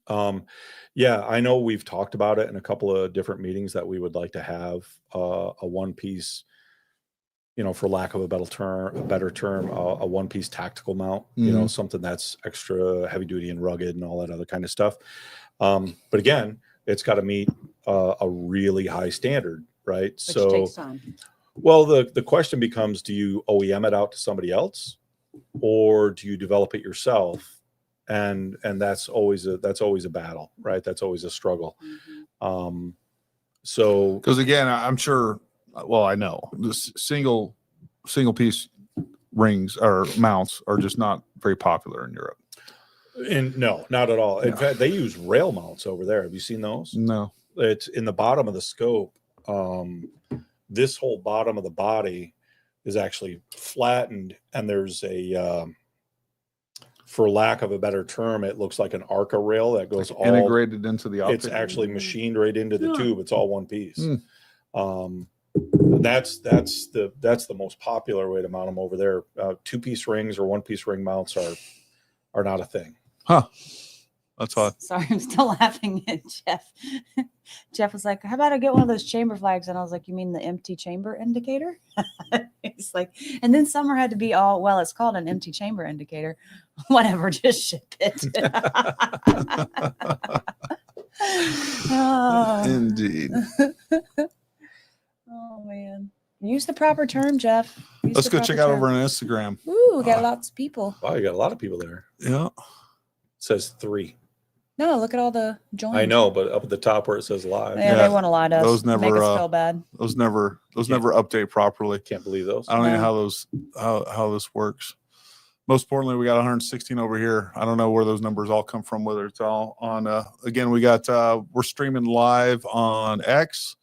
Speaker 2: Yeah, I know we've talked about it in a couple of different meetings that we would like to have a one piece, for lack of a better term, a one piece tactical mount. Something that's extra heavy duty and rugged and all that other kind of stuff. But again, it's got to meet a really high standard, right?
Speaker 3: Which takes time.
Speaker 2: Well, the question becomes: do you OEM it out to somebody else, or do you develop it yourself? And that's always a battle, right? That's always a struggle.
Speaker 3: Mm-hmm.
Speaker 2: So
Speaker 1: Because again, I'm sure. Well, I know the single piece rings or mounts are just not very popular in Europe.
Speaker 2: And no, not at all. In fact, they use rail mounts over there. Have you seen those?
Speaker 1: No.
Speaker 2: It's in the bottom of the scope. This whole bottom of the body is actually flattened, and there's a, for lack of a better term, it looks like an ARCA rail that goes all
Speaker 1: integrated into the optic.
Speaker 2: It's actually machined right into the tube. It's all one piece. That's the most popular way to mount them over there. Two-piece rings or one-piece ring mounts are not a thing.
Speaker 1: Huh. That's odd.
Speaker 3: Sorry, I'm still laughing at Jeff. Jeff was like, how about I get one of those chamber flags? And I was like, you mean the empty chamber indicator? He's like, and then Summer had to be all, well, it's called an empty chamber indicator. Whatever, just ship it.
Speaker 1: Indeed.
Speaker 3: Oh, man. Use the proper term, Jeff.
Speaker 1: Let's go check out over on Instagram.
Speaker 3: Woo. Ooh, we got lots of people.
Speaker 2: Wow, you got a lot of people there.
Speaker 1: Yeah.
Speaker 2: It says 3.
Speaker 3: No, look at all the joins.
Speaker 2: I know, but up at the top where it says live,
Speaker 3: Yeah, they want to lie to us.
Speaker 1: Those never
Speaker 3: make us feel bad.
Speaker 1: Those never update properly.
Speaker 2: can't believe those.
Speaker 1: I don't know how this works. Most importantly, we got 116 over here. I don't know where those numbers all come from, whether it's all on again, we're streaming live on X,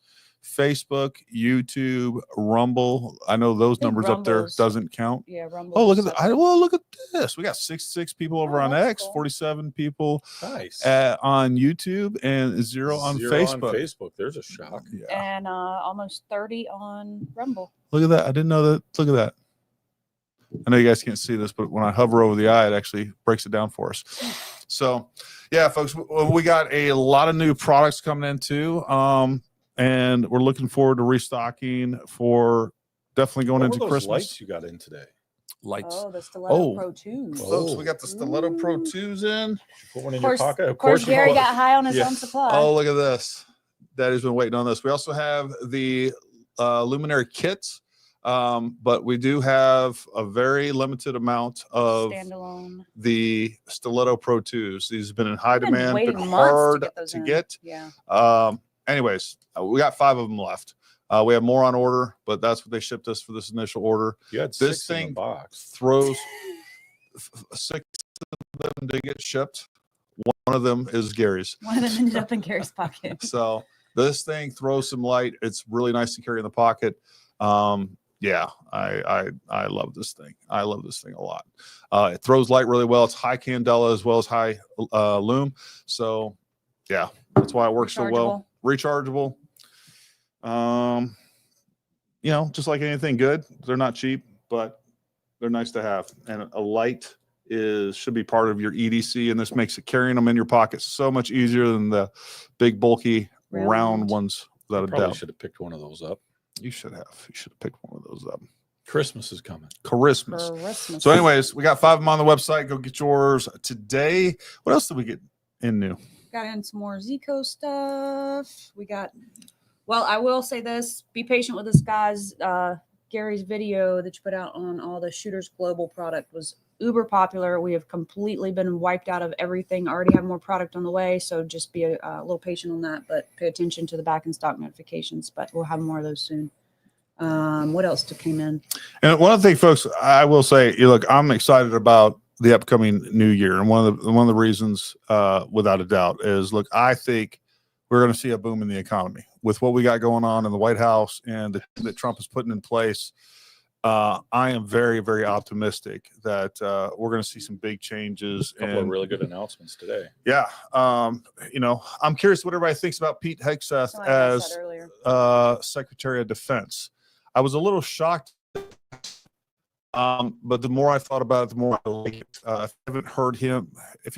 Speaker 1: Facebook, YouTube, Rumble. I know those numbers up there doesn't count.
Speaker 3: Yeah, Rumble.
Speaker 1: Oh, look at that. Look at this. We got 66 people over on X,
Speaker 3: cool.
Speaker 1: 47 people
Speaker 2: Nice.
Speaker 1: on YouTube, and 0 on Facebook.
Speaker 2: There's a shock.
Speaker 3: Yeah. And almost 30 on Rumble.
Speaker 1: Look at that. I didn't know that. Look at that. I know you guys can't see this, but when I hover over the eye, it actually breaks it down for us. So, yeah, folks, we got a lot of new products coming in too. And we're looking forward to restocking for definitely going into Christmas.
Speaker 2: Lights you got in today?
Speaker 1: Lights.
Speaker 3: Oh, the Stiletto Pro 2s.
Speaker 1: Folks, we got the Stiletto Pro 2s in.
Speaker 2: You put one in your pocket.
Speaker 3: Of course, Gary got high on his own supply.
Speaker 1: Oh, look at this. Daddy's been waiting on this. We also have the Luminary kits. But we do have a very limited amount of
Speaker 3: standalone
Speaker 1: the Stiletto Pro 2s. These have been in high demand, been
Speaker 3: months
Speaker 1: hard
Speaker 3: to
Speaker 1: get.
Speaker 3: Yeah.
Speaker 1: Anyways, we got 5 of them left. We have more on order, but that's what they shipped us for this initial order.
Speaker 2: You had
Speaker 1: this
Speaker 2: 6 in
Speaker 1: thing
Speaker 2: the box.
Speaker 1: throws 6 of them to get shipped. One of them is Gary's.
Speaker 3: One of them ended up in Gary's pocket.
Speaker 1: So this thing throws some light. It's really nice to carry in the pocket. Yeah, I love this thing. I love this thing a lot. It throws light really well. It's high candela as well as high lume. So yeah, that's why it works so well. Rechargeable. You know, just like anything good, they're not cheap, but they're nice to have. And a light should be part of your EDC, and this makes it carrying them in your pocket so much easier than the big bulky round ones. Without a doubt.
Speaker 2: Probably should have picked one of those up.
Speaker 1: You should have. You should have picked one of those up.
Speaker 2: Christmas is coming.
Speaker 1: Christmas. So, anyways, we got 5 of them on the website. Go get yours today. What else did we get in new?
Speaker 3: Got in some more Zico stuff. We got. Well, I will say this: be patient with us, guys. Gary's video that you put out on all the Shooters Global product was uber popular. We have completely been wiped out of everything. Already have more product on the way, so just be a little patient on that, but pay attention to the back in stock notifications. But we'll have more of those soon. What else came in?
Speaker 1: And one of the things, folks, I will say, look, I'm excited about the upcoming new year, and one of the reasons, without a doubt, is look, I think we're going to see a boom in the economy with what we got going on in the White House and that Trump is putting in place. I am very, very optimistic that we're going to see some big changes.
Speaker 2: A couple of really good announcements today.
Speaker 1: Yeah. You know, I'm curious what everybody thinks about Pete Hegseth as Secretary of Defense. I was a little shocked, but the more I thought about it, the more I like it. If you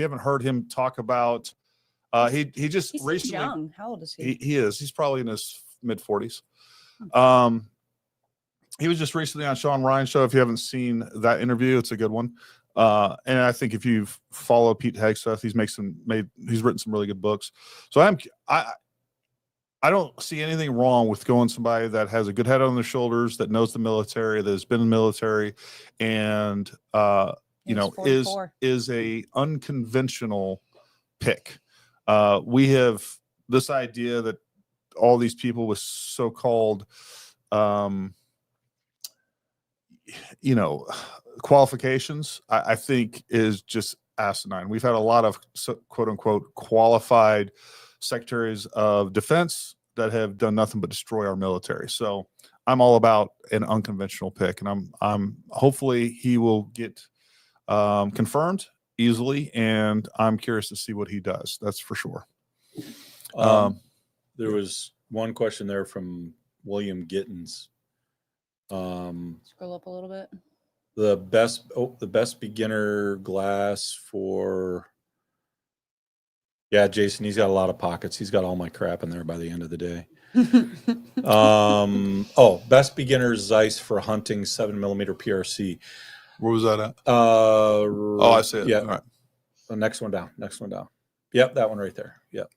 Speaker 1: haven't heard him talk about, he just
Speaker 3: He's
Speaker 1: recently
Speaker 3: young. How old is he?
Speaker 1: He is. He's probably in his mid 40s. He was just recently on Sean Ryan's show. If you haven't seen that interview, it's a good one. And I think if you follow Pete Hegseth, he's written some really good books. So I don't see anything wrong with going somebody that has a good head on their shoulders, that knows the military, that has been in the military, and you know, is a unconventional pick. We have this idea that all these people with so-called you know, qualifications, I think is just asinine. We've had a lot of quote unquote qualified secretaries of defense that have done nothing but destroy our military. So I'm all about an unconventional pick, and I'm hopefully he will get confirmed easily, and I'm curious to see what he does. That's for sure.
Speaker 2: There was one question there from William Gittins.
Speaker 3: Scroll up a little bit.
Speaker 2: The best beginner glass for, yeah, Jason, he's got a lot of pockets. He's got all my crap in there by the end of the day. Best beginner Zeiss for hunting 7mm PRC.
Speaker 1: Where was that at? I see it.
Speaker 2: Yeah.
Speaker 1: All right.
Speaker 2: The next one down. Yep, that one right there. Yep.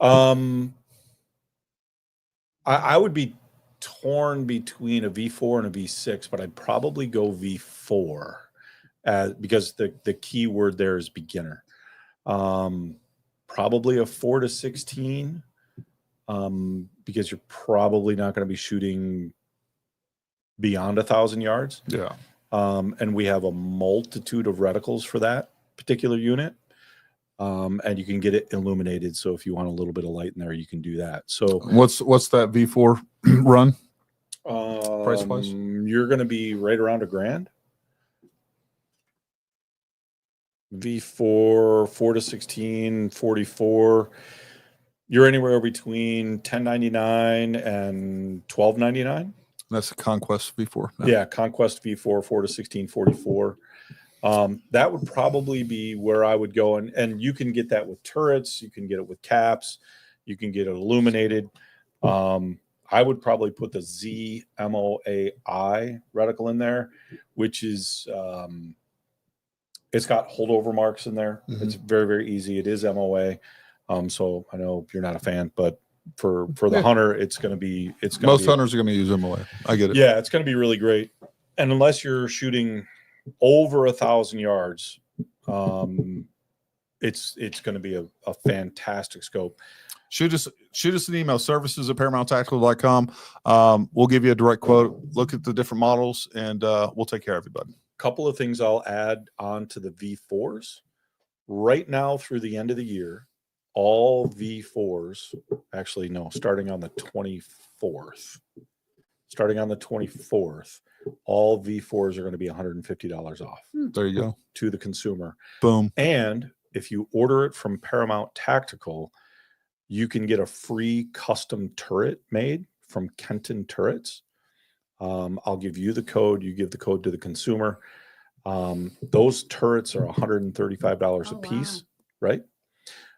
Speaker 2: I would be torn between a V4 and a V6, but I'd probably go V4 because the key word there is beginner. Probably a 4 to 16 because you're probably not going to be shooting beyond 1,000 yards.
Speaker 1: Yeah.
Speaker 2: And we have a multitude of reticles for that particular unit. And you can get it illuminated. So if you want a little bit of light in there, you can do that. So
Speaker 1: What's that V4 run? Price wise?
Speaker 2: You're going to be right around $1,000. V4, 4 to 16, 44. You're anywhere between $10.99 and $12.99.
Speaker 1: That's a Conquest V4. No.
Speaker 2: Yeah, Conquest V4, 4 to 16, 44. That would probably be where I would go. And you can get that with turrets. You can get it with caps. You can get it illuminated. I would probably put the ZMOAI reticle in there, which is it's got holdover marks in there.
Speaker 1: Mm-hmm.
Speaker 2: It's very, very easy. It is MOA. So I know you're not a fan, but for the hunter, it's going to be
Speaker 1: Most hunters are going to use MOA. I get it.
Speaker 2: Yeah, it's going to be really great. And unless you're shooting over 1,000 yards, it's going to be a fantastic scope.
Speaker 1: Shoot us an email, services@ParamountTactical.com. We'll give you a direct quote, look at the different models, and we'll take care of everybody.
Speaker 2: Couple of things I'll add on to the V4s. Right now through the end of the year, all V4s, actually, no, starting on the 24th, all V4s are going to be $150 off.
Speaker 1: There you go.
Speaker 2: To the consumer.
Speaker 1: Boom.
Speaker 2: And if you order it from Paramount Tactical, you can get a free custom turret made from Kenton Turrets. I'll give you the code. You give the code to the consumer. Those turrets are $135 a piece, right?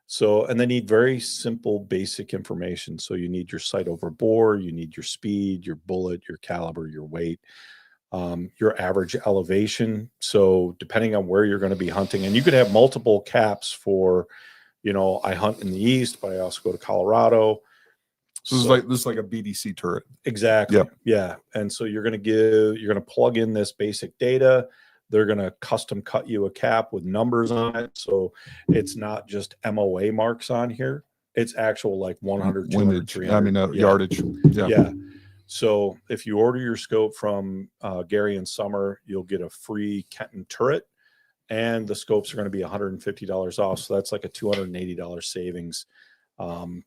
Speaker 2: So, and they need very simple, basic information. So you need your sight over bore, you need your speed, your bullet, your caliber, your weight, your average elevation. So depending on where you're going to be hunting, and you could have multiple caps for, I hunt in the East, but I also go to Colorado.
Speaker 1: So this is like a BDC turret.
Speaker 2: Exactly.
Speaker 1: Yep.
Speaker 2: Yeah. And so you're going to plug in this basic data. They're going to custom cut you a cap with numbers on it. So it's not just MOA marks on here. It's actual like 100, 200, 300.
Speaker 1: Yardage.
Speaker 2: Yeah. So if you order your scope from Gary and Summer, you'll get a free Kenton turret, and the scopes are going to be $150 off. So that's like a $280 savings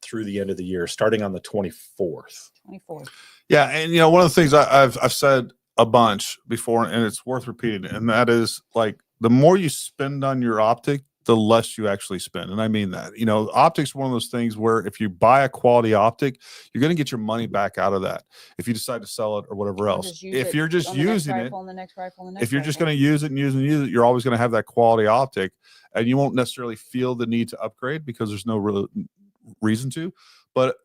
Speaker 2: through the end of the year, starting on the 24th.
Speaker 1: Yeah. And, one of the things I've said a bunch before, and it's worth repeating, and that is like the more you spend on your optic, the less you actually spend. And I mean that, optics one of those things where if you buy a quality optic, you're going to get your money back out of that. If you decide to sell it or whatever else, if you're just using it, if you're just going to use it and use it and use it, you're always going to have that quality optic, and you won't necessarily feel the need to upgrade because there's no real reason to. But,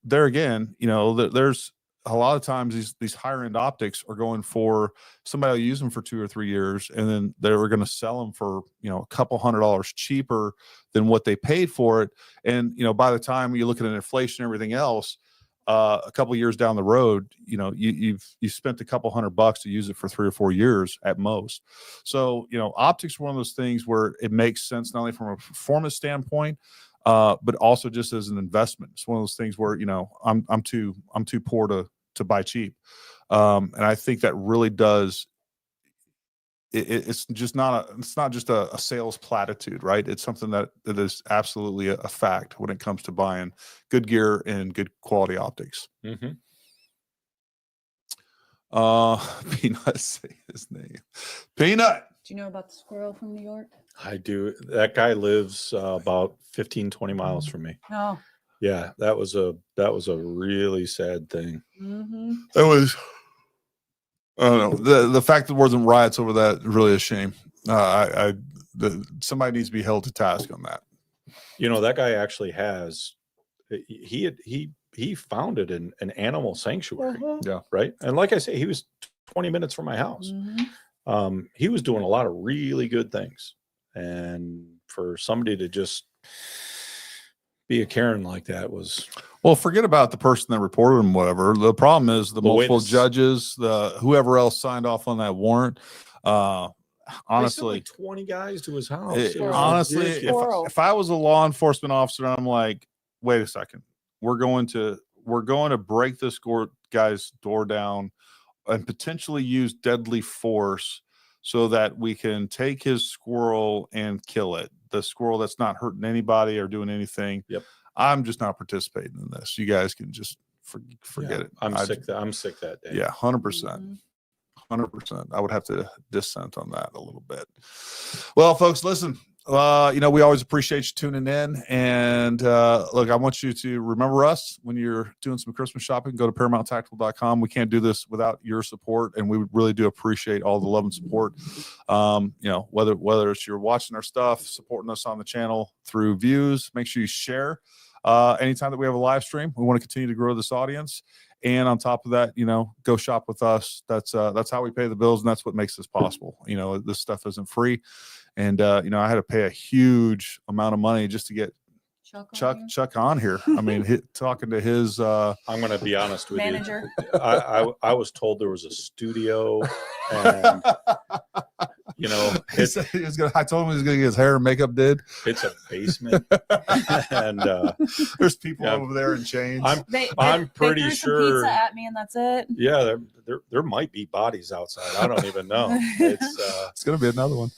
Speaker 1: there again, there's a lot of times these higher end optics are going for somebody will use them for 2 or 3 years, and then they're going to sell them for, a couple $100 cheaper than what they paid for it. And, by the time you look at an inflation and everything else, a couple years down the road, you've spent a couple $100 to use it for 3 or 4 years at most. So, optics are one of those things where it makes sense, not only from a performance standpoint, but also just as an investment. It's one of those things where, I'm too poor to buy cheap. And I think that really does. It's not just a sales platitude, right? It's something that is absolutely a fact when it comes to buying good gear and good quality optics.
Speaker 2: Mm-hmm.
Speaker 1: Peanut, say his name. Peanut.
Speaker 3: Do you know about the squirrel from New York?
Speaker 2: I do. That guy lives about 15, 20 miles from me.
Speaker 3: Oh.
Speaker 2: Yeah, that was a really sad thing.
Speaker 3: Mm-hmm.
Speaker 1: It was. I don't know. The fact that there wasn't riots over that is really a shame. Somebody needs to be held to task on that.
Speaker 2: That guy actually has. He founded an animal sanctuary.
Speaker 1: Yeah.
Speaker 2: Right. And like I say, he was 20 minutes from my house.
Speaker 3: Mm-hmm.
Speaker 2: He was doing a lot of really good things, and for somebody to just be a Karen like that was.
Speaker 1: Well, forget about the person that reported him, whatever. The problem is the multiple
Speaker 2: witness.
Speaker 1: judges, the whoever else signed off on that warrant.
Speaker 2: They sent
Speaker 1: Honestly,
Speaker 2: like 20 guys to his house.
Speaker 1: it-
Speaker 2: It was
Speaker 1: honestly,
Speaker 2: ridiculous.
Speaker 1: if I was a law enforcement officer, I'm like, wait a second, we're going to break this guy's door down and potentially use deadly force so that we can take his squirrel and kill it. The squirrel that's not hurting anybody or doing anything.
Speaker 2: Yep.
Speaker 1: I'm just not participating in this. You guys can just forget
Speaker 2: Yeah,
Speaker 1: it.
Speaker 2: I'm sick that day.
Speaker 1: Yeah, 100%.
Speaker 3: Mhm.
Speaker 1: 100%. I would have to dissent on that a little bit. Well, folks, listen, we always appreciate you tuning in. And look, I want you to remember us when you're doing some Christmas shopping. Go to ParamountTactical.com. We can't do this without your support, and we really do appreciate all the love and support. Whether it's you're watching our stuff, supporting us on the channel through views, make sure you share. Anytime that we have a live stream, we want to continue to grow this audience. And on top of that, go shop with us. That's how we pay the bills, and that's what makes this possible. This stuff isn't free. And I had to pay a huge amount of money just to get Chuck on here. I mean, talking to his
Speaker 2: I'm going to be honest with
Speaker 3: Manager.
Speaker 2: you. I was told there was a studio, and
Speaker 1: I told him he was gonna get his hair and makeup did.
Speaker 2: It's a basement, and
Speaker 1: there's people over there in chains.
Speaker 2: I'm pretty
Speaker 3: they threw some
Speaker 2: sure.
Speaker 3: pizza at me, and that's it.
Speaker 2: Yeah, there might be bodies outside. I don't even know.
Speaker 1: It's gonna be another one.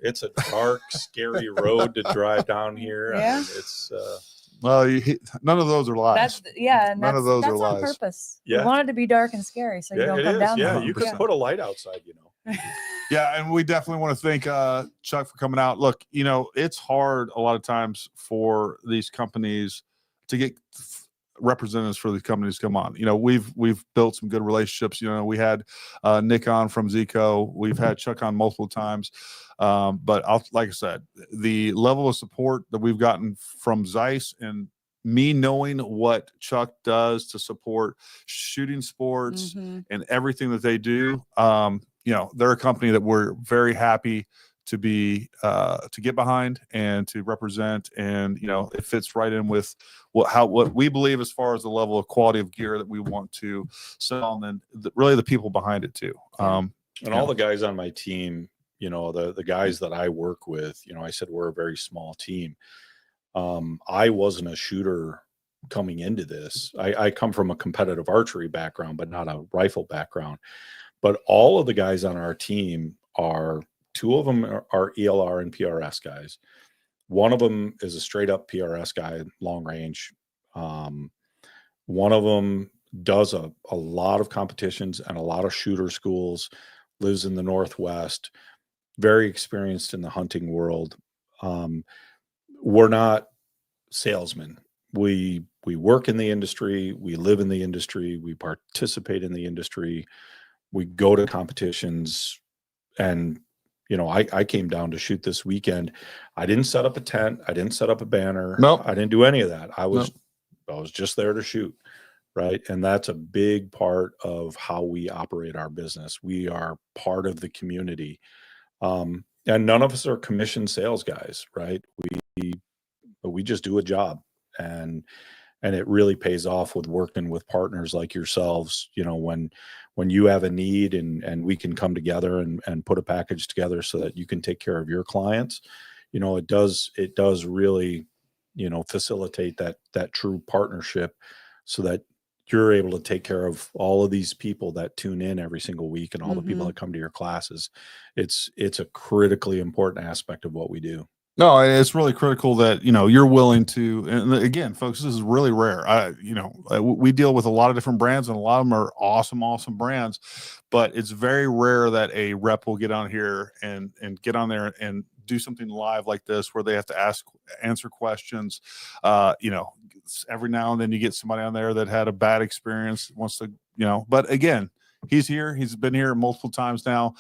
Speaker 2: It's a dark, scary road to drive down here.
Speaker 3: Yeah.
Speaker 2: I mean, it's
Speaker 1: well, none of those are lies.
Speaker 3: None
Speaker 1: of those are
Speaker 3: on
Speaker 1: lies.
Speaker 3: purpose.
Speaker 2: Yeah.
Speaker 3: We want it to be dark and scary, so you don't
Speaker 2: it
Speaker 3: come
Speaker 2: is.
Speaker 3: down
Speaker 2: Yeah,
Speaker 3: there.
Speaker 2: you could put a light outside.
Speaker 1: Yeah, and we definitely want to thank Chuck for coming out. Look, it's hard a lot of times for these companies to get representatives for these companies to come on. We've built some good relationships. We had Nick on from Zico. We've had Chuck on multiple times. But like I said, the level of support that we've gotten from Zeiss and me knowing what Chuck does to support shooting sports and everything that they do, they're a company that we're very happy to get behind and to represent, and it fits right in with what we believe as far as the level of quality of gear that we want to sell, and then really the people behind it too.
Speaker 2: And all the guys on my team, the guys that I work with, I said we're a very small team. I wasn't a shooter coming into this. I come from a competitive archery background, but not a rifle background. But all of the guys on our team two of them are ELR and PRS guys. One of them is a straight up PRS guy, long range. One of them does a lot of competitions and a lot of shooter schools, lives in the Northwest, very experienced in the hunting world. We're not salesmen. We work in the industry. We live in the industry. We participate in the industry. We go to competitions, and I came down to shoot this weekend. I didn't set up a tent. I didn't set up a banner.
Speaker 1: Nope.
Speaker 2: I didn't do any of that. I was just there to shoot. Right. And that's a big part of how we operate our business. We are part of the community. And none of us are commissioned sales guys, right? We just do a job, and it really pays off with working with partners like yourselves. When you have a need and we can come together and put a package together so that you can take care of your clients, it does really, facilitate that true partnership, so that you're able to take care of all of these people that tune in every single week and all the people that come to your classes. It's a critically important aspect of what we do.
Speaker 1: No, it's really critical that, you're willing to, and again, folks, this is really rare. We deal with a lot of different brands, and a lot of them are awesome brands, but it's very rare that a rep will get on here and get on there and do something live like this, where they have to answer questions. Every now and then you get somebody on there that had a bad experience, wants to, but again, he's here. He's been here multiple times now,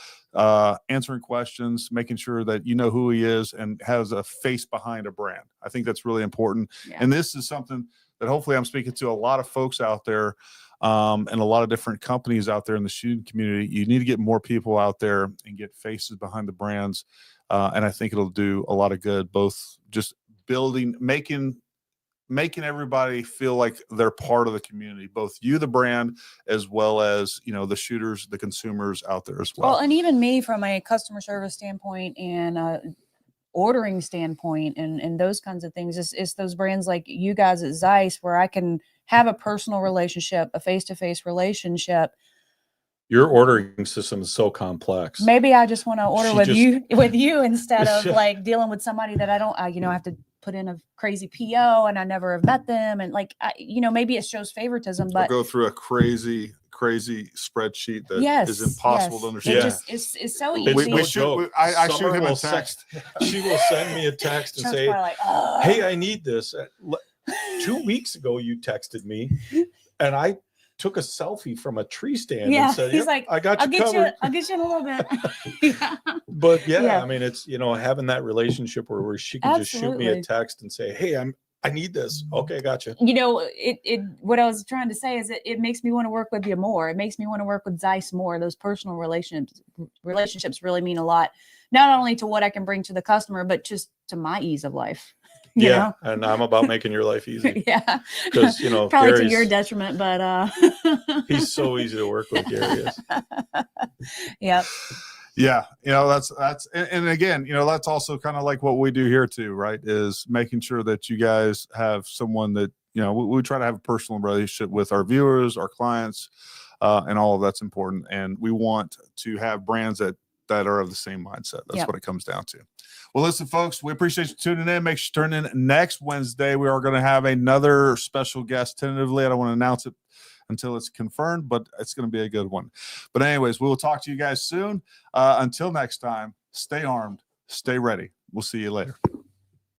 Speaker 1: answering questions, making sure that who he is and has a face behind a brand. I think that's really important. Yeah. And this is something that hopefully I'm speaking to a lot of folks out there, and a lot of different companies out there in the shooting community. You need to get more people out there and get faces behind the brands. And I think it'll do a lot of good, both just making making everybody feel like they're part of the community, both you, the brand, as well as, you know, the shooters, the consumers out there as well.
Speaker 3: Well, and even me from a customer service standpoint and ordering standpoint and those kinds of things, it's those brands like you guys at Zeiss where I can have a personal relationship, a face-to-face relationship.
Speaker 2: Your ordering system is so complex.
Speaker 3: Maybe I just want to order with you instead of like dealing with somebody that I don't, you know, have to put in a crazy PO and I never have met them. And like, you know, maybe it shows favoritism, but
Speaker 1: go through a crazy spreadsheet that is impossible to understand.
Speaker 3: It's so easy.
Speaker 1: I shoot him a text.
Speaker 2: She will send me a text and say,
Speaker 3: like,
Speaker 2: hey, I need this. 2 weeks ago, you texted me and I took a selfie from a tree stand and said,
Speaker 3: he's like,
Speaker 2: I got you covered.
Speaker 3: I'll get you in a little bit. Yeah.
Speaker 2: But I mean, it's, you know, having that relationship where she can just shoot me a text and say, hey, I need this. Okay, gotcha.
Speaker 3: You know, what I was trying to say is it makes me want to work with you more. It makes me want to work with Zeiss more. Those personal relationships really mean a lot, not only to what I can bring to the customer, but just to my ease of life. You know?
Speaker 2: And I'm about making your life easy.
Speaker 3: Yeah,
Speaker 2: because, you know,
Speaker 3: probably
Speaker 2: Gary's,
Speaker 3: to your detriment, but
Speaker 2: he's so easy to work with. Gary is.
Speaker 3: Yep.
Speaker 1: Yeah, you know, that's and again, you know, that's also kind of like what we do here too, right? Is making sure that you guys have someone that, you know, we try to have a personal relationship with our viewers, our clients, and all of that's important. And we want to have brands that are of the same mindset. That's what it comes down to. Well, listen, folks, we appreciate you tuning in. Make sure you turn in next Wednesday. We are going to have another special guest tentatively. I don't want to announce it until it's confirmed, but it's going to be a good one. But anyways, we will talk to you guys soon. Until next time, stay armed, stay ready. We'll see you later.